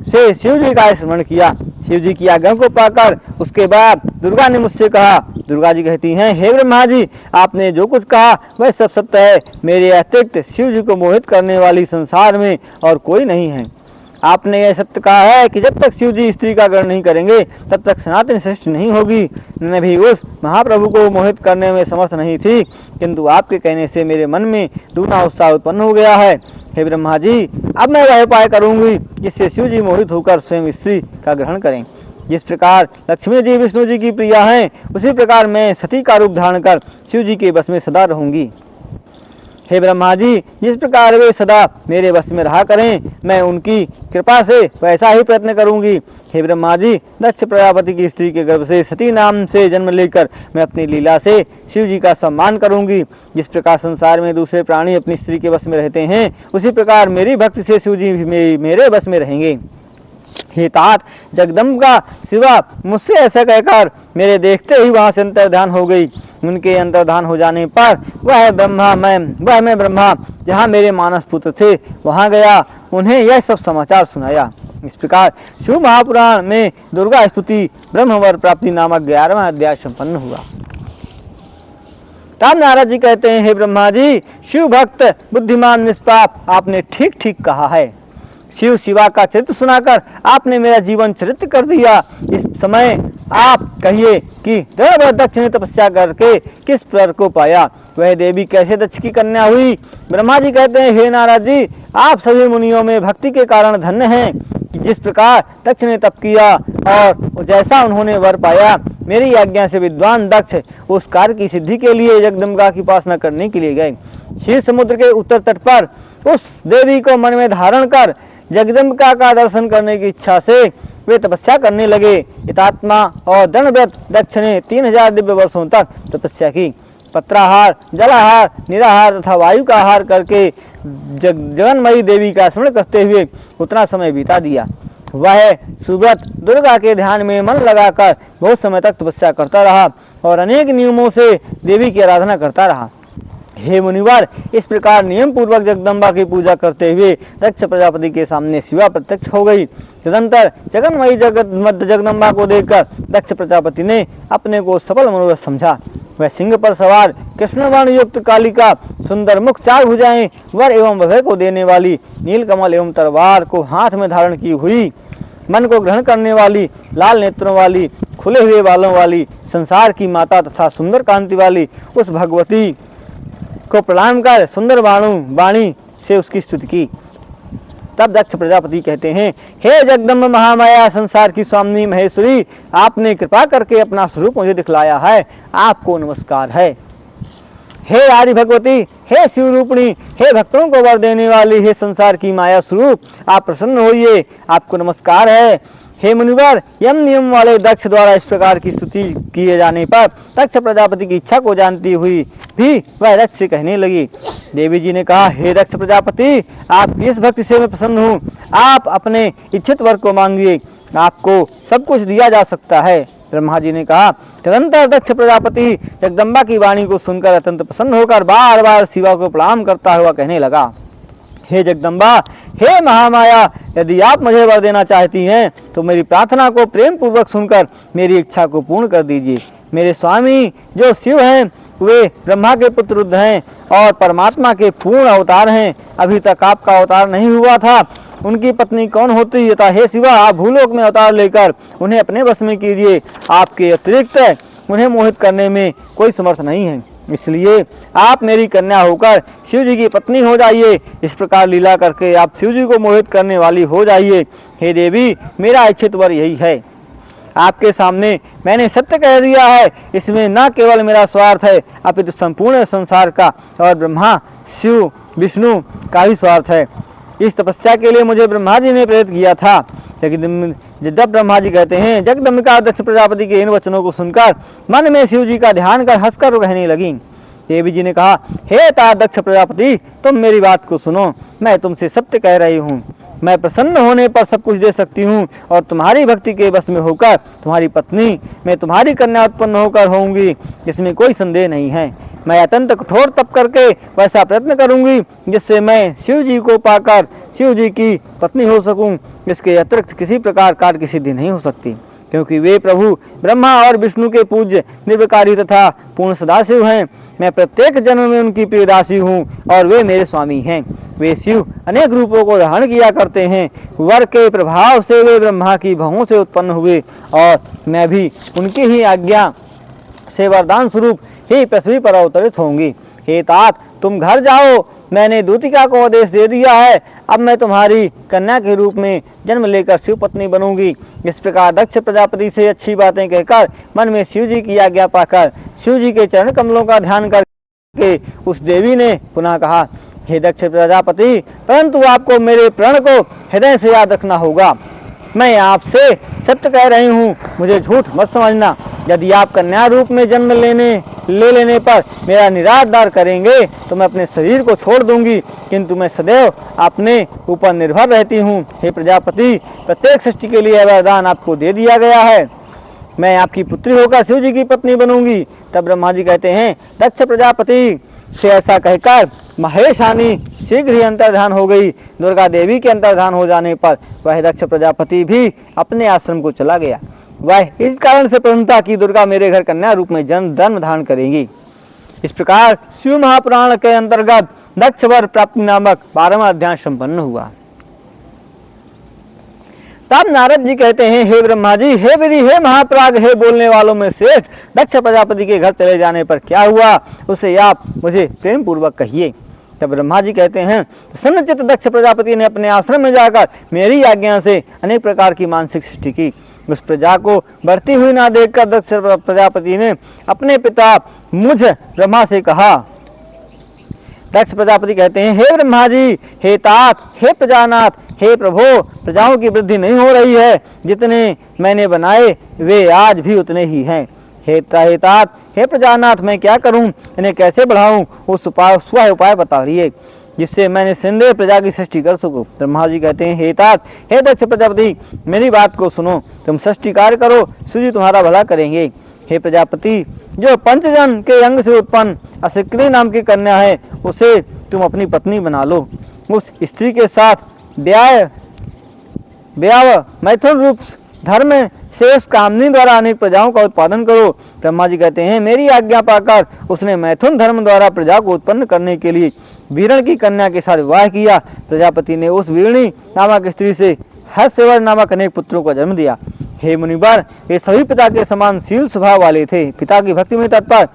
से शिव जी का स्मरण किया। शिव जी की आज्ञा को पाकर उसके बाद दुर्गा ने मुझसे कहा। दुर्गा जी कहती हैं, हे ब्रह्मा जी, आपने जो कुछ कहा वह सब सत्य है। मेरे अतिरिक्त शिव जी को मोहित करने वाली संसार में और कोई नहीं है। आपने यह सत्य कहा है कि जब तक शिव जी स्त्री का ग्रहण नहीं करेंगे तब तक सनातन सृष्टि नहीं होगी। मैं भी उस महाप्रभु को मोहित करने में समर्थ नहीं थी, किंतु आपके कहने से मेरे मन में दूना उत्साह उत्पन्न हो गया है। हे ब्रह्मा जी, अब मैं वह उपाय करूंगी जिससे शिव जी मोहित होकर स्वयं स्त्री का ग्रहण करें। जिस प्रकार लक्ष्मी जी विष्णु जी की प्रिया हैं, उसी प्रकार मैं सती का रूप धारण कर शिव जी के बस में सदा रहूंगी। हे ब्रह्मा जी, जिस प्रकार वे सदा मेरे बस में रहा करें, मैं उनकी कृपा से वैसा ही प्रयत्न करूंगी। हे ब्रह्मा जी, दक्ष प्रजापति की स्त्री के गर्भ से सती नाम से जन्म लेकर मैं अपनी लीला से शिव जी का सम्मान करूंगी। जिस प्रकार संसार में दूसरे प्राणी अपनी स्त्री के बस में रहते हैं, उसी प्रकार मेरी भक्ति से शिव जी मेरे बस में रहेंगे। हे तात, जगदम्बा शिवा मुझसे ऐसा कहकर मेरे देखते ही वहां से अंतर्धान हो गई। उनके अंतर्धान हो जाने पर वह मैं ब्रह्मा जहाँ मेरे मानस पुत्र थे वहां गया, उन्हें यह सब समाचार सुनाया। इस प्रकार शिव महापुराण में दुर्गा स्तुति ब्रह्मवर प्राप्ति नामक 11वां अध्याय संपन्न हुआ। तब नारद जी कहते हैं, हे ब्रह्मा जी, शिव भक्त बुद्धिमान निष्पाप आपने ठीक ठीक कहा है। शिव शिवा का चरित्र सुनाकर आपने मेरा जीवन चरित्र कर दिया। इस समय आप कहिए कि दक्ष ने तपस्या करके किस पर को पाया, वह देवी कैसे दक्ष की कन्या हुई। ब्रह्मा जी कहते हैं, हे नारद जी, आप सभी मुनियों में भक्ति के कारण धन्य हैं कि जिस प्रकार दक्ष ने तप किया और जैसा उन्होंने वर पाया, मेरी आज्ञा से विद्वान दक्ष उस कार्य की सिद्धि के लिए जगदम्बा की उपासना करने के लिए गए। क्षीर समुद्र के उत्तर तट पर उस देवी को मन में धारण कर जगदम्बिका का दर्शन करने की इच्छा से वे तपस्या करने लगे। हितात्मा और दंडव्रत दक्ष ने 3000 दिव्य वर्षों तक तपस्या की। पत्राहार, जलाहार, निराहार तथा वायु का आहार करके जगन्मयी देवी का स्मरण करते हुए उतना समय बिता दिया। वह सुव्रत दुर्गा के ध्यान में मन लगाकर बहुत समय तक तपस्या करता रहा और अनेक नियमों से देवी की आराधना करता रहा। हे मुनिवर, इस प्रकार नियम पूर्वक जगदम्बा की पूजा करते हुए दक्ष प्रजापति के सामने शिवा प्रत्यक्ष हो गई। तदंतर जगन्मयी जगदम्बा को देखकर दक्ष प्रजापति ने अपने को सफल मनोरथ समझा। वह सिंह पर सवार कृष्णवर्ण युक्त कालिका, सुंदर मुख, 4 भुजाएं, वर एवं भय को देने वाली, नीलकमल एवं तलवार को हाथ में धारण की हुई, मन को ग्रहण करने वाली, लाल नेत्रों वाली, खुले हुए बालों वाली, संसार की माता तथा सुंदर कांति वाली उस भगवती को प्रणाम कर सुंदर वाणी से उसकी स्तुति की। तब दक्ष प्रजापति कहते हैं, हे जगदम्ब महामाया संसार की स्वामिनी महेश्वरी, आपने कृपा करके अपना स्वरूप मुझे दिखलाया है, आपको नमस्कार है। हे आदि भगवती, हे शिव रूपिणी, हे भक्तों को वर देने वाली, हे संसार की माया स्वरूप, आप प्रसन्न होइए, आपको नमस्कार है। हे मुनिवर, यम नियम वाले दक्ष द्वारा इस प्रकार की स्तुति किए जाने पर दक्ष प्रजापति की इच्छा को जानती हुई भी वह दक्ष से कहने लगी। देवी जी ने कहा, हे दक्ष प्रजापति, आपकी इस भक्ति से मैं प्रसन्न हूँ, आप अपने इच्छित वर को मांगिए, आपको सब कुछ दिया जा सकता है। ब्रह्मा जी ने कहा। तदंतर दक्ष प्रजापति जगदम्बा की वाणी को सुनकर अत्यंत प्रसन्न होकर बार बार शिवा को प्रणाम करता हुआ कहने लगा, हे जगदम्बा, हे महामाया, यदि आप मुझे वर देना चाहती हैं तो मेरी प्रार्थना को प्रेम पूर्वक सुनकर मेरी इच्छा को पूर्ण कर दीजिए। मेरे स्वामी जो शिव हैं वे ब्रह्मा के पुत्र रुद्र हैं और परमात्मा के पूर्ण अवतार हैं। अभी तक आपका अवतार नहीं हुआ था, उनकी पत्नी कौन होती, अतः हे शिवा, आप भूलोक में अवतार लेकर उन्हें अपने वश में कीजिए। आपके अतिरिक्त उन्हें मोहित करने में कोई समर्थ नहीं है, इसलिए आप मेरी कन्या होकर शिव जी की पत्नी हो जाइए। इस प्रकार लीला करके आप शिव जी को मोहित करने वाली हो जाइए। हे देवी, मेरा इच्छित वर यही है। आपके सामने मैंने सत्य कह दिया है, इसमें न केवल मेरा स्वार्थ है अपितु संपूर्ण संसार का और ब्रह्मा, शिव, विष्णु का भी स्वार्थ है। इस तपस्या के लिए मुझे ब्रह्मा जी ने प्रेरित किया था। जब ब्रह्मा जी कहते हैं, जगदम्बिका दक्ष प्रजापति के इन वचनों को सुनकर मन में शिव जी का ध्यान कर हंसकर कहने लगी। देवी जी ने कहा, हे तात दक्ष प्रजापति, तुम मेरी बात को सुनो, मैं तुमसे सत्य कह रही हूँ। मैं प्रसन्न होने पर सब कुछ दे सकती हूँ और तुम्हारी भक्ति के बस में होकर तुम्हारी पत्नी, मैं तुम्हारी कन्या उत्पन्न होकर होंगी, इसमें कोई संदेह नहीं है। मैं अत्यंत कठोर तप करके वैसा प्रयत्न करूंगी जिससे मैं शिव जी को पाकर शिव जी की पत्नी हो सकूं। इसके अतिरिक्त किसी प्रकार कार्य की सिद्धि नहीं हो सकती, क्योंकि वे प्रभु ब्रह्मा और विष्णु के पूज्य, निर्विकारी तथा पूर्ण सदाशिव हैं। मैं प्रत्येक जन्म में उनकी प्रियदासी हूँ और वे मेरे स्वामी हैं। वे शिव अनेक रूपों को धारण किया करते हैं। वर के प्रभाव से वे ब्रह्मा की बहुओं से उत्पन्न हुए और मैं भी उनकी ही आज्ञा से वरदान स्वरूप ही पृथ्वी पर अवतरित होंगी। हे तात, तुम घर जाओ मैंने दूतिका को आदेश दे दिया है, अब मैं तुम्हारी कन्या के रूप में जन्म लेकर शिव पत्नी बनूंगी। इस प्रकार दक्ष प्रजापति से अच्छी बातें कहकर मन में शिव जी की आज्ञा पाकर शिव जी के चरण कमलों का ध्यान करके उस देवी ने पुनः कहा, हे दक्ष प्रजापति, परंतु आपको मेरे प्रण को हृदय से याद रखना होगा। मैं आपसे सत्य कह रही हूँ, मुझे झूठ मत समझना। यदि आप कन्या रूप में जन्म ले लेने पर मेरा निरादर करेंगे तो मैं अपने शरीर को छोड़ दूंगी, किंतु मैं सदैव अपने ऊपर निर्भर रहती हूँ। हे प्रजापति, प्रत्येक सृष्टि के लिए वरदान आपको दे दिया गया है। मैं आपकी पुत्री होकर शिव जी की पत्नी बनूंगी। तब ब्रह्मा जी कहते हैं, दक्ष प्रजापति से ऐसा कहकर महेशानी शीघ्र ही अंतर्धान हो गई। दुर्गा देवी के अंतर्धान हो जाने पर वह दक्ष प्रजापति भी अपने आश्रम को चला गया। वह इस कारण से प्रसन्न था कि दुर्गा मेरे घर कन्या रूप में जन्म धारण करेंगी। इस प्रकार शिव महापुराण के अंतर्गत दक्ष वर प्राप्ति नामक 12वां अध्याय संपन्न हुआ। तब नारद जी कहते हैं, हे ब्रह्मा जी, हे विधि, हे महाप्राग, हे बोलने वालों में श्रेष्ठ, दक्ष प्रजापति के घर चले जाने पर क्या हुआ, उसे आप मुझे प्रेम पूर्वक कहिए। तब ब्रह्मा जी कहते हैं, प्रसन्नचित्त दक्ष प्रजापति ने अपने आश्रम में जाकर मेरी आज्ञा से अनेक प्रकार की मानसिक सृष्टि की। उस प्रजा को बढ़ती हुई ना देखकर दक्ष प्रजापति ने अपने पिता मुझ ब्रह्मा से कहा। दक्ष प्रजापति कहते हैं, हे ब्रह्मा जी, हे तात, हे प्रजानाथ, हे प्रभो, प्रजाओं की वृद्धि नहीं हो रही है। जितने मैंने बनाए वे आज भी उतने ही हैं। हे तात, हे प्रजानाथ, मैं क्या करूं, इन्हें कैसे बढ़ाऊं, उस उपाय बता रही जिससे मैं निस्संदेह प्रजा की सृष्टि कर सकूं। ब्रह्मा जी कहते हैं, हे तात, हे दक्ष प्रजापति, मेरी बात को सुनो, तुम सृष्टि कार्य करो, शिव जी तुम्हारा भला करेंगे। हे प्रजापति, जो पंचजन के अंग से उत्पन्न असिक्री नाम की कन्या है, उसे तुम अपनी पत्नी बना लो। उस स्त्री के साथ ब्याह मैथुन रूप धर्म से उस कामनी द्वारा अनेक प्रजाओं का उत्पादन करो। ब्रह्मा जी कहते हैं, मेरी आज्ञा पाकर उसने मैथुन धर्म द्वारा प्रजा को उत्पन्न करने के लिए वीरण की कन्या के साथ विवाह किया। प्रजापति ने उस वीरणी नामक स्त्री से हर्षवर नामक अनेक पुत्रों को जन्म दिया। हे मुनिवर, वे सभी पिता के समान शील स्वभाव वाले थे, पिता की भक्ति में तत्पर,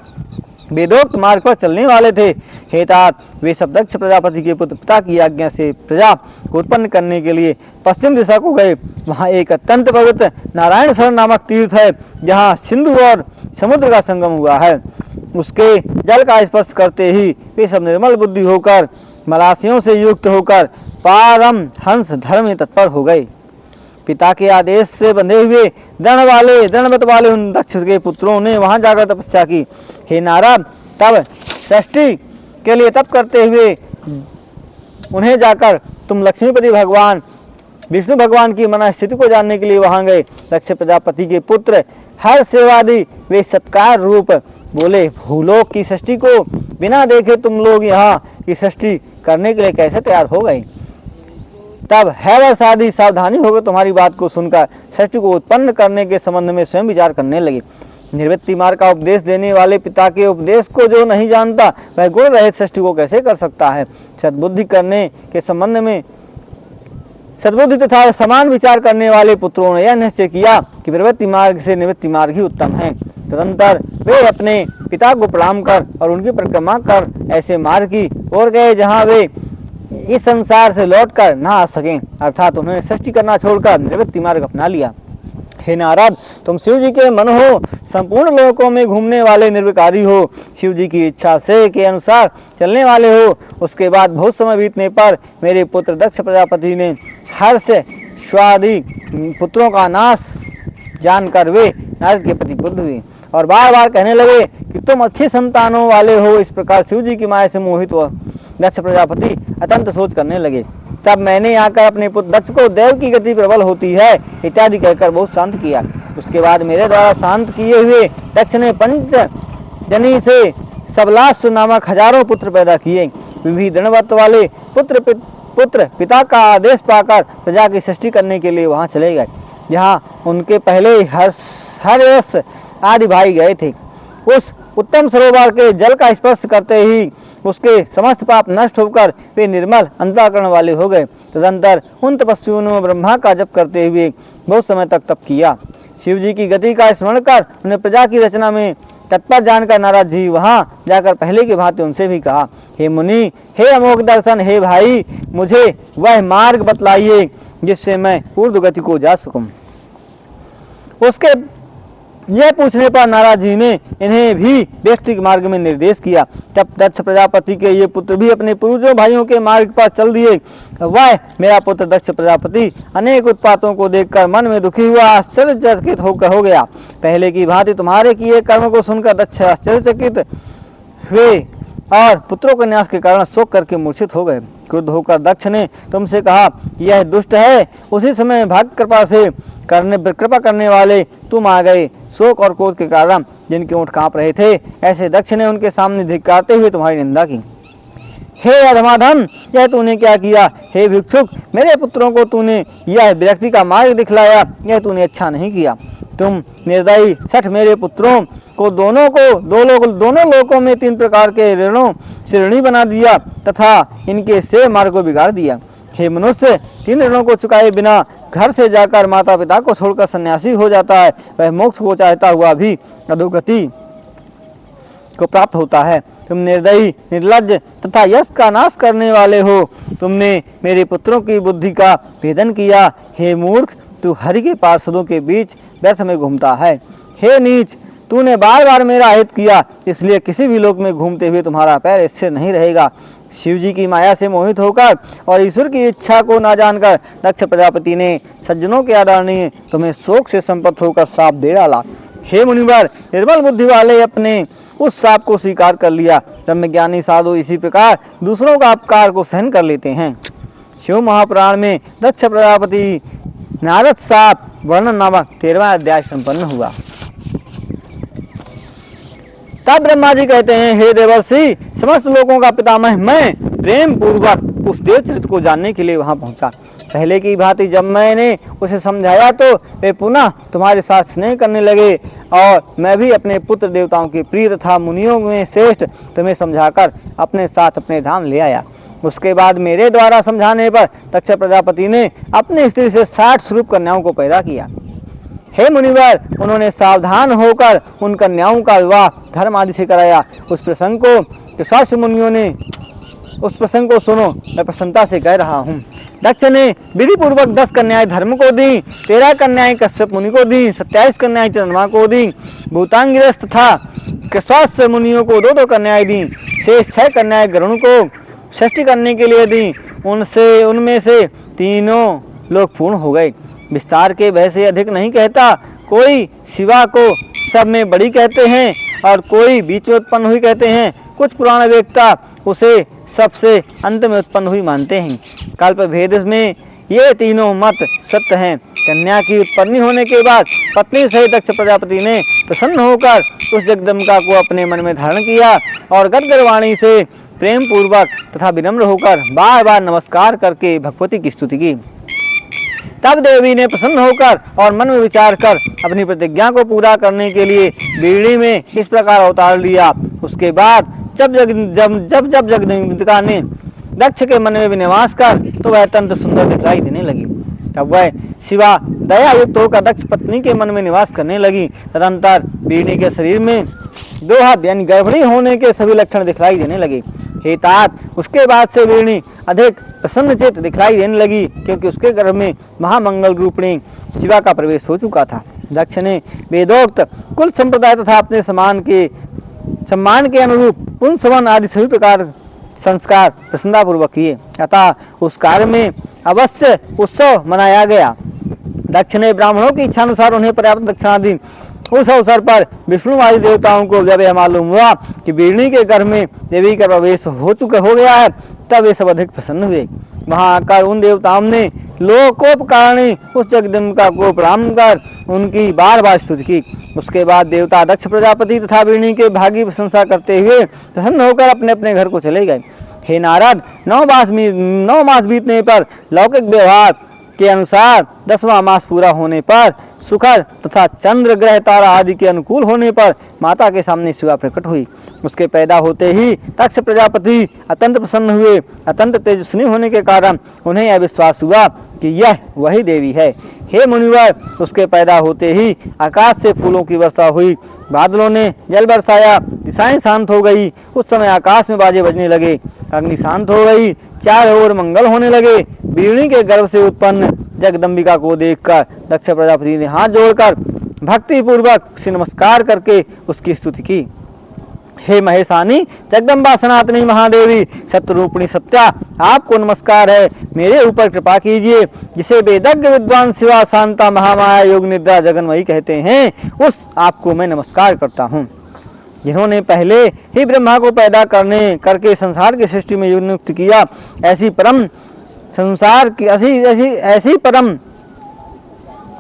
वेदोक्त मार्ग पर चलने वाले थे। हे तात, वे सब दक्ष प्रजापति के पुत्र पिता की आज्ञा से प्रजा को उत्पन्न करने के लिए पश्चिम दिशा को गए। वहाँ एक अत्यंत पवित्र नारायण सर नामक तीर्थ है, जहाँ सिंधु और समुद्र का संगम हुआ है। उसके जल का स्पर्श करते ही वे सब निर्मल बुद्धि होकर मलासियों से युक्त होकर पारम हंस धर्म में तत्पर हो गए। पिता के आदेश से बंधे हुए दंडवत वाले उन दक्ष के पुत्रों ने वहां जाकर तपस्या की। हे नारद, तब षष्ठी के लिए तप करते हुए उन्हें जाकर तुम लक्ष्मीपति भगवान विष्णु भगवान की मना स्थिति को जानने के लिए वहां गए। दक्ष प्रजापति के पुत्र हर सेवादी वे सत्कार रूप बोले, भूलोक की षष्ठी को बिना देखे तुम लोग यहाँ की षष्ठी करने के लिए कैसे तैयार हो गए। तब हैवर्ष आदि सावधानी होकर तुम्हारी बात को सुनकर षष्ठी को उत्पन्न करने के संबंध में स्वयं विचार करने लगे। निर्वृत्ति मार्ग का उपदेश देने वाले पिता के उपदेश को जो नहीं जानता वह गुण रहित षष्ठी को कैसे कर सकता है। सद्बुद्धि करने के संबंध में सद्बुद्धि तथा समान विचार करने वाले पुत्रों ने यह निश्चय किया कि प्रवृत्ति मार्ग से निवृत्ति मार्ग ही उत्तम है। तदंतर वे अपने पिता को प्रणाम कर और उनकी परिक्रमा कर ऐसे मार्ग की ओर गए जहाँ वे इस संसार से लौटकर ना आ सकें, अर्थात उन्होंने सृष्टि करना छोड़कर निवृत्ति मार्ग अपना लिया। हे नारद, तुम शिव जी के मन हो, संपूर्ण लोकों में घूमने वाले निर्विकारी हो, शिव जी की इच्छा से के अनुसार चलने वाले हो। उसके बाद बहुत समय बीतने पर मेरे पुत्र दक्ष प्रजापति ने हर्ष स्वादि पुत्रों का नाश जानकर वे नारद के प्रति क्रुद्ध हुए और बार बार कहने लगे कि तुम अच्छी संतानों वाले हो। इस प्रकार शिव जी की माया से मोहित हुआ दक्ष प्रजापति अत्यंत सोच करने लगे। तब मैंने आकर अपने पुत्र दक्ष को देव की गति प्रबल होती है इत्यादि कहकर बहुत शांत किया। उसके बाद मेरे द्वारा शांत किए हुए दक्ष ने पंच जनी से सबलाश नामक हजारों पुत्र पैदा किए। विविध दंडवत वाले पुत्र पिता का आदेश पाकर प्रजा की सृष्टि करने के लिए वहां चले गए, जहाँ उनके पहले हर्ष आदि भाई गए थे। उस उत्तम सरोवर के जल का स्पर्श करते ही उसके समस्त पाप नष्ट होकर वे निर्मल अंतःकरण वाले हो गए। तदंतर उन तपस्वियों ने ब्रह्मा का जप करते हुए बहुत समय तक तप किया। शिव जी की गति का स्मरण कर उन्हें प्रजा की रचना में तत्पर जानकर नारद जी वहाँ जाकर पहले की भांति उनसे भी कहा, हे मुनि, हे अमोघ दर्शन, हे भाई, मुझे वह मार्ग बतलाइए जिससे मैं ऊर्ध्व गति को जा सकूं। उसके यह पूछने पर नारद जी ने इन्हें भी व्यक्ति के मार्ग में निर्देश किया। तब दक्ष प्रजापति के ये पुत्र भी अपने पूर्वजों भाइयों के मार्ग पर चल दिए। वह मेरा पुत्र दक्ष प्रजापति अनेक उत्पातों को देखकर मन में दुखी हुआ, आश्चर्यचकित हो गया। पहले की भांति तुम्हारे किए कर्म को सुनकर दक्ष आश्चर्यचकित हुए और पुत्रों के न्यास के कारण शोक करके मूर्छित हो गए। क्रुद्ध होकर दक्ष ने तुमसे कहा कि यह दुष्ट है। उसी समय भाग्य कृपा करने वाले तुम आ गए। शोक और क्रोध के कारण जिनके ऊँट कांप रहे थे, ऐसे दक्ष ने उनके सामने धिक्कारते हुए तुम्हारी निंदा की। हे अधमाधम, यह तूने क्या किया? हे भिक्षुक, मेरे पुत्रों को तूने यह विरक्ति का मार्ग दिखलाया, यह तूने अच्छा नहीं किया। तुम निर्दयी सठ मेरे पुत्रों को दोनों लोकों में 3 प्रकार के ऋणों से ऋणी बना दिया तथा इनके से मार्ग को बिगाड़ दिया। हे मनुष्य, 3 ऋणों को चुकाए बिना घर से जाकर माता पिता को छोड़कर सन्यासी हो जाता है, वह मोक्ष को चाहता हुआ भी अधोगति को प्राप्त होता है। तुम निर्दयी, निर्लज्ज तथा यश का नाश करने वाले हो। तुमने मेरे पुत्रों की बुद्धि का भेदन किया। हे मूर्ख, तू हरि के पार्षदों के बीच व्यर्थ में घूमता है। हे नीच, तूने बार बार मेरा हित किया, इसलिए किसी भी लोक में घूमते हुए तुम्हारा पैर स्थिर नहीं रहेगा। शिव जी की माया से मोहित होकर और ईश्वर की इच्छा को न जानकर दक्ष प्रजापति ने सज्जनों के आदरणीय तुम्हें शोक से संपत्त होकर साप दे डाला। हे मुनिवर, निर्बल बुद्धि वाले अपने उस साप को स्वीकार कर लिया। ब्रह्मज्ञानी साधु इसी प्रकार दूसरों का अपकार को सहन कर लेते हैं। शिव महापुराण में दक्ष प्रजापति नारद साप वर्णन नामक 13वां अध्याय संपन्न हुआ। तब ब्रह्मा जी कहते हैं, हे देवर्षि, समस्त लोगों का पितामह मैं प्रेम पूर्वक उस देव चरित्र को जानने के लिए वहां पहुंचा। पहले की भांति जब मैंने उसे समझाया तो वे पुनः तुम्हारे साथ स्नेह करने लगे और मैं भी अपने पुत्र देवताओं के प्रिय तथा मुनियों में श्रेष्ठ तुम्हें समझाकर अपने साथ अपने धाम ले आया। उसके बाद मेरे द्वारा समझाने पर दक्ष प्रजापति ने अपनी स्त्री से 60 स्वरूप कन्याओं को पैदा किया। हे मुनिवर, उन्होंने सावधान होकर उन कन्याओं का विवाह धर्म आदि से कराया। उस प्रसंग को सुनो, मैं प्रसन्नता से कह रहा हूँ। दक्ष ने विधि पूर्वक 10 कन्याएं धर्म को दी, 13 कन्याएं कश्यप मुनि को दी, 27 कन्याएं चंद्रमा को दी, भूतांगिरस तथा कृषौस्त्र मुनियों को 2-2 कन्याएं दी, शेष 6 कन्याएं गरुण को षष्ठी करने के लिए दी। उनमें से 3 लोग पूर्ण हो गए। विस्तार के भय से अधिक नहीं कहता। कोई शिवा को सब में बड़ी कहते हैं और कोई बीच में उत्पन्न हुई कहते हैं। कुछ पुराण वेत्ता उसे सबसे अंत में उत्पन्न हुई मानते हैं। कल्प भेद में ये तीनों मत सत्य हैं। कन्या की उत्पत्ति होने के बाद पत्नी सहित दक्ष प्रजापति ने प्रसन्न होकर उस जगदम्बिका को अपने मन में धारण किया और गदगद वाणी से प्रेम पूर्वक तथा विनम्र होकर बार बार नमस्कार करके भगवती की स्तुति की। तब देवी ने प्रसन्न होकर और मन में विचार कर अपनी प्रतिज्ञा को पूरा करने के लिए बीड़ी में इस प्रकार अवतार लिया। उसके बाद जब जगदम्बिका ने दक्ष के मन में भी निवास कर तो वह अत्यंत सुंदर दिखाई देने लगी। तब वह शिवा दया युक्त होकर दक्ष पत्नी के मन में निवास करने लगी। तदंतर बीड़ी के शरीर में 2 हाथ यानी गर्भिणी होने के सभी लक्षण दिखलाई देने लगे। हे तात, उसके बाद से बीड़ी अधिक प्रसन्नचित दिखलाई देने लगी क्योंकि उसके गर्भ में महामंगल रूपिणी शिवा का प्रवेश हो चुका था। दक्ष ने वेदोक्त कुल संप्रदाय तथा अपने सम्मान के अनुरूप पुंसवन आदि सभी प्रकार संस्कार प्रसन्नतापूर्वक किए। अतः उस कार्य में अवश्य उत्सव मनाया गया। दक्ष ने ब्राह्मणों की इच्छा अनुसार उन्हें पर्याप्त दक्षिणा दी। उस अवसर पर विष्णु आदि देवताओं को जब यह मालूम हुआ कि बीड़ी के गर्भ में देवी का प्रवेश हो गया है, तब वे सब अधिक प्रसन्न हुए। वहां आकर उन देवताओं ने लोकोपकारिणी उस जगदम्बिका को प्रणाम कर उनकी बार बार स्तुति की। उसके बाद देवता दक्ष प्रजापति तथा बीड़ी के भाग्य की प्रशंसा करते हुए प्रसन्न होकर अपने अपने घर को चले गए। हे नारद, 9 मास बीतने पर लौकिक व्यवहार के अनुसार 10वां मास पूरा होने पर सुखद तथा चंद्र ग्रह तारा आदि के अनुकूल होने पर माता के सामने शिवा प्रकट हुई। उसके पैदा होते ही दक्ष प्रजापति अत्यंत प्रसन्न हुए। अत्यंत तेजस्वी होने के कारण उन्हें यह विश्वास हुआ कि यह वही देवी है। हे मुनिवर, उसके पैदा होते ही आकाश से फूलों की वर्षा हुई, बादलों ने जल बरसाया, दिशाएं शांत हो गई। उस समय आकाश में बाजे बजने लगे, अग्नि शांत हो गई, चारों ओर मंगल होने लगे। वीणी के गर्भ से उत्पन्न जगदम्बिका को देखकर दक्ष प्रजापति ने हाथ जोड़कर भक्ति पूर्वक से नमस्कार करके उसकी स्तुति की। हे महेशानी जगदम्बा सनातनी महादेवी सत्यरूपिणी सत्या, आपको नमस्कार है। मेरे ऊपर कृपा कीजिए। जिसे वेदज्ञ विद्वान शिवा शांता महामाया योग निद्रा जगन्मयी कहते हैं, उस आपको मैं नमस्कार करता हूँ, जिन्होंने पहले ही ब्रह्मा को पैदा करके संसार की सृष्टि में नियुक्त किया। ऐसी परम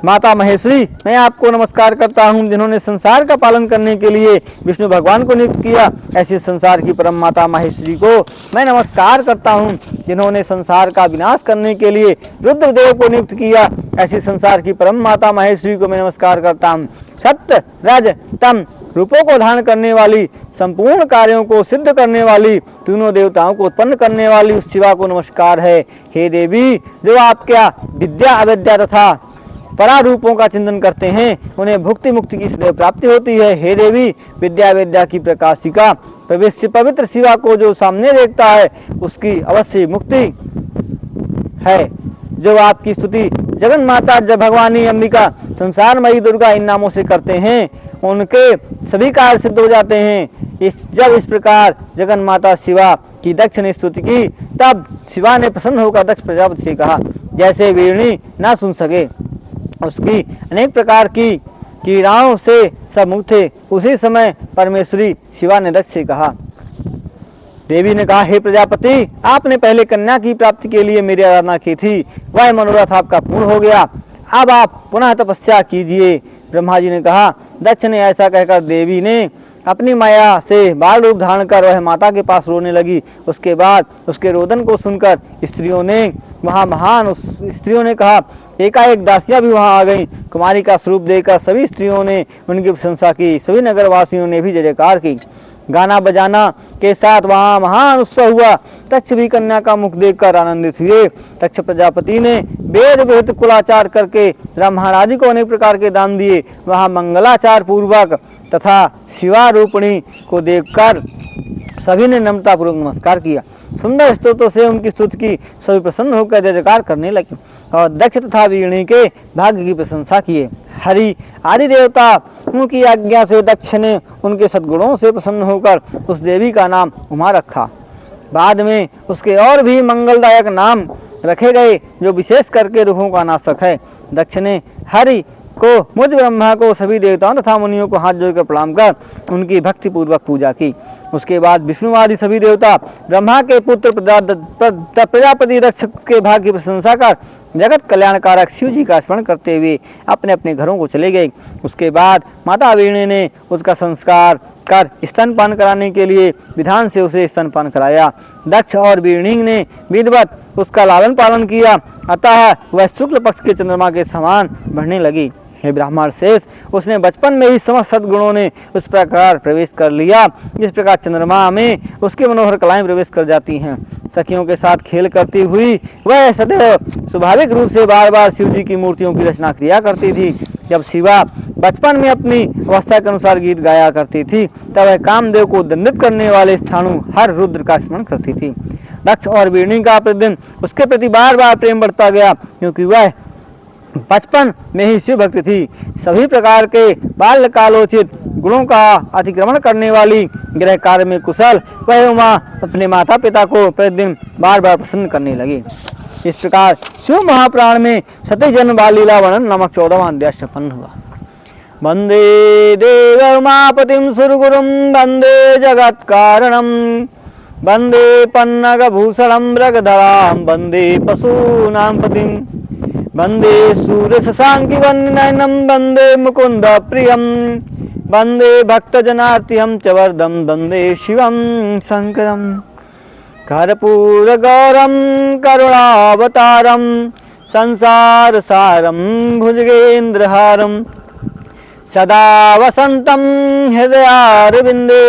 माता महेश्वरी, मैं आपको नमस्कार करता हूँ, जिन्होंने संसार का पालन करने के लिए विष्णु भगवान को नियुक्त किया। ऐसी संसार की परम माता महेश्वरी को मैं नमस्कार करता हूँ, जिन्होंने संसार का विनाश करने के लिए रुद्रदेव को नियुक्त किया। ऐसी संसार की परम माता महेश्वरी को मैं नमस्कार करता हूँ। सत्य रज तम रूपों को धारण करने वाली, संपूर्ण कार्यों को सिद्ध करने वाली, तीनों देवताओं को उत्पन्न करने वाली उस शिवा को नमस्कार है। हे देवी, जो आपका विद्या अविद्या तथा परारूपों का चिंतन करते हैं, उन्हें भुक्ति मुक्ति की सदैव प्राप्ति होती है। हे देवी, विद्या विद्या की प्रकाशिका पवित्र शिवा को जो सामने देखता है, उसकी अवश्य मुक्ति है। जो आपकी स्तुति जगन माता जब भगवानी अंबिका संसारमयी दुर्गा इन नामों से करते हैं, उनके सभी कार्य सिद्ध हो जाते हैं। जब इस प्रकार जगन माता शिवा की दक्ष ने स्तुति की, तब शिवा ने प्रसन्न होकर दक्ष प्रजापति से कहा, जैसे वीणी ना सुन सके, उसकी अनेक प्रकार की कीड़ाओं से सब मुक्त थे। उसी समय परमेश्वरी शिवा ने दक्ष से कहा। देवी ने कहा, हे प्रजापति, आपने पहले कन्या की प्राप्ति के लिए मेरी आराधना की थी, वह मनोरथ आपका पूर्ण हो गया। अब आप पुनः तपस्या कीजिए। ब्रह्मा जी ने कहा। दक्ष ने ऐसा कहकर देवी ने अपनी माया से बाल रूप धारण कर वह माता के पास रोने लगी। उसके बाद उसके रोदन को सुनकर स्त्रियों ने कहा, एकाएक दासियां भी वहां आ गईं। कुमारी का स्वरूप देखकर सभी स्त्रियों ने उनकी प्रशंसा की। सभी नगरवासियों ने भी जय जयकार की। गाना बजाना के साथ वहां महान उत्सव हुआ। दक्ष भी कन्या का मुख देखकर आनंदित हुए। दक्ष प्रजापति ने वेद विहित कुलाचार करके ब्राह्मण आदि को अनेक प्रकार के दान दिए। वहां मंगलाचार पूर्वक तथा शिवा रूपिणी को देखकर सभी ने नम्रता पूर्वक नमस्कार किया। सुंदर स्तोत्रों से उनकी स्तुति की। सभी प्रसन्न होकर जय जयकार करने लगे और दक्ष तथा वीणी के भाग्य की प्रशंसा किए। हरि आदि देवता उनकी आज्ञा से दक्ष ने उनके सद्गुणों से प्रसन्न होकर उस देवी का नाम उमा रखा। बाद में उसके और भी मंगलदायक नाम रखे गए, जो विशेष करके रूहों का नाशक है। दक्ष ने हरि को, मुझ ब्रह्मा को, सभी देवताओं तथा मुनियों को हाथ जोड़कर प्रणाम कर उनकी भक्ति पूर्वक पूजा की। उसके बाद विष्णु आदि सभी देवता ब्रह्मा के पुत्र प्रजापति दक्ष के भाग्य की प्रशंसा कर जगत कल्याणकारक शिव जी का स्मरण करते हुए अपने अपने घरों को चले गए। उसके बाद माता वीणी ने उसका संस्कार कर स्तनपान कराने के लिए विधान से उसे स्तनपान कराया। दक्ष और वीणी ने विधिवत उसका लालन पालन किया, अतः वह शुक्ल पक्ष के चंद्रमा के समान बढ़ने लगी। हे ब्राह्मण शेष, उसने बचपन में ही समस्त सद्गुणों ने उस प्रकार प्रवेश कर लिया जिस प्रकार चंद्रमा में उसके मनोहर कलाएं प्रवेश कर जाती हैं। सखियों के साथ खेल करती हुई वह सदैव स्वाभाविक रूप से बार बार शिव जी की मूर्तियों की रचना किया करती थी। जब शिवा बचपन में अपनी अवस्था के अनुसार गीत गाया करती थी, तब वह कामदेव को दंडित करने वाले स्थाणु हर रुद्र का स्मरण करती थी। दक्ष और वीणी का प्रतिदिन उसके प्रति बार बार प्रेम बढ़ता गया, क्योंकि वह बचपन में ही शिव भक्त थी। सभी प्रकार के बाल्यकालोचित गुणों का अतिक्रमण करने वाली गृह कार्य में कुशल वह उमा अपने माता पिता को प्रतिदिन बार बार प्रसन्न करने लगी। इस प्रकार शिव महापुराण में सती जन्म बाल लीला वर्णन नामक 14वां अध्याय संपन्न हुआ। वंदे देव उमापतिं सुरगुरुं वंदे जगत कारणं वंदे पन्नग भूषणं मृगधरां वंदे पशूनां पतिं वंदे सूर्य शशांकि वन्यनयनं वंदे मुकुंद प्रियं वंदे भक्तजनार्तिहं च वरदं वंदे शिवं शंकरं कर्पूरगौरं करुणावतारं संसारसारं भुजगेन्द्रहारं सदा वसन्तं हृदयारविन्दे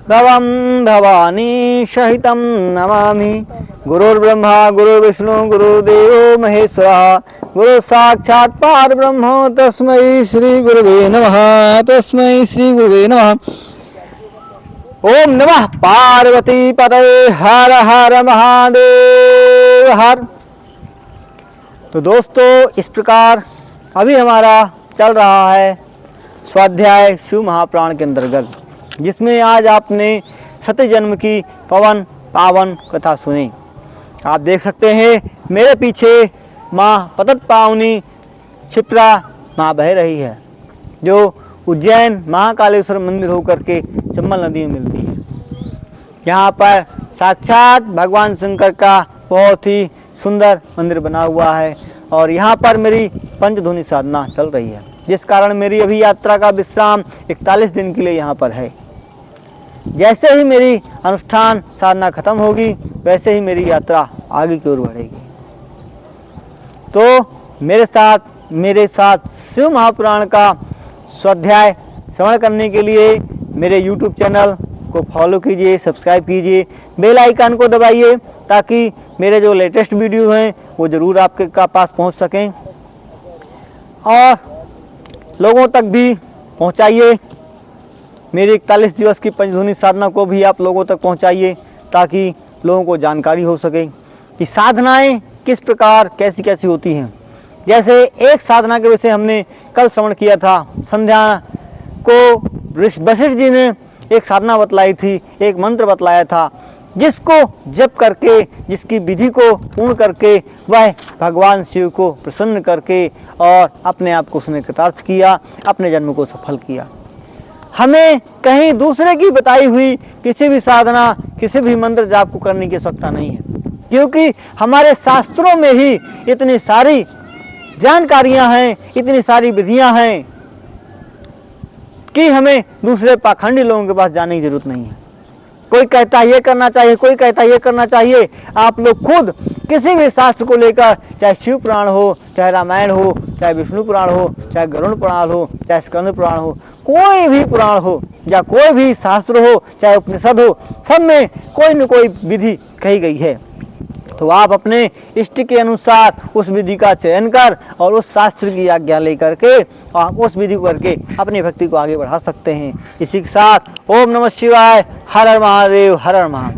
भवं भवानी सहितं नमामि गुरुर्ब्रह्मा गुरुर्विष्णु गुरुदेवो महेश्वरः गुरु साक्षात् परब्रह्म तस्मै श्री गुरुवे नमः। तस्मै श्री गुरुवे नमः। ओम नमः पार्वती पतये हर हर महादेव हर। तो दोस्तों, इस प्रकार अभी हमारा चल रहा है स्वाध्याय शिव महापुराण के अंतर्गत, जिसमें आज आपने सत्य जन्म की पवन पावन कथा सुनी। आप देख सकते हैं मेरे पीछे माँ पतत पावनी क्षिप्रा माँ बह रही है, जो उज्जैन महाकालेश्वर मंदिर होकर के चंबल नदी में मिलती है। यहाँ पर साक्षात भगवान शंकर का बहुत ही सुंदर मंदिर बना हुआ है और यहाँ पर मेरी पंचध्वनि साधना चल रही है, जिस कारण मेरी अभी यात्रा का विश्राम 41 दिन के लिए यहाँ पर है। जैसे ही मेरी अनुष्ठान साधना खत्म होगी, वैसे ही मेरी यात्रा आगे की ओर बढ़ेगी। तो मेरे साथ शिव महापुराण का स्वाध्याय श्रवण करने के लिए मेरे YouTube चैनल को फॉलो कीजिए, सब्सक्राइब कीजिए, बेल आइकन को दबाइए, ताकि मेरे जो लेटेस्ट वीडियो हैं वो ज़रूर आपके पास पहुंच सकें और लोगों तक भी पहुंचाइए। मेरी 41 दिवस की पंचध्वनि साधना को भी आप लोगों तक पहुंचाइए, ताकि लोगों को जानकारी हो सके कि साधनाएं किस प्रकार कैसी कैसी होती हैं। जैसे एक साधना के विषय हमने कल श्रवण किया था। संध्या को वशिष्ठ जी ने एक साधना बतलाई थी, एक मंत्र बतलाया था, जिसको जप करके, जिसकी विधि को पूर्ण करके वह भगवान शिव को प्रसन्न करके और अपने आप को उसने कृतार्थ किया, अपने जन्म को सफल किया। हमें कहीं दूसरे की बताई हुई किसी भी साधना, किसी भी मंत्र जाप को करने की आवश्यकता नहीं है, क्योंकि हमारे शास्त्रों में ही इतनी सारी जानकारियां हैं, इतनी सारी विधियां हैं कि हमें दूसरे पाखंडी लोगों के पास जाने की जरूरत नहीं है। कोई कहता है ये करना चाहिए, कोई कहता है ये करना चाहिए। आप लोग खुद किसी भी शास्त्र को लेकर, चाहे शिव पुराण हो, चाहे रामायण हो, चाहे विष्णु पुराण हो, चाहे गरुड़ पुराण हो, चाहे स्कंद पुराण हो, कोई भी पुराण हो या कोई भी शास्त्र हो, चाहे उपनिषद हो, सब में कोई न कोई विधि कही गई है। तो आप अपने इष्ट के अनुसार उस विधि का चयन कर और उस शास्त्र की आज्ञा लेकर के आप उस विधि को करके अपनी भक्ति को आगे बढ़ा सकते हैं। इसी के साथ ओम नमः शिवाय, हर हर महादेव, हर हर महादेव।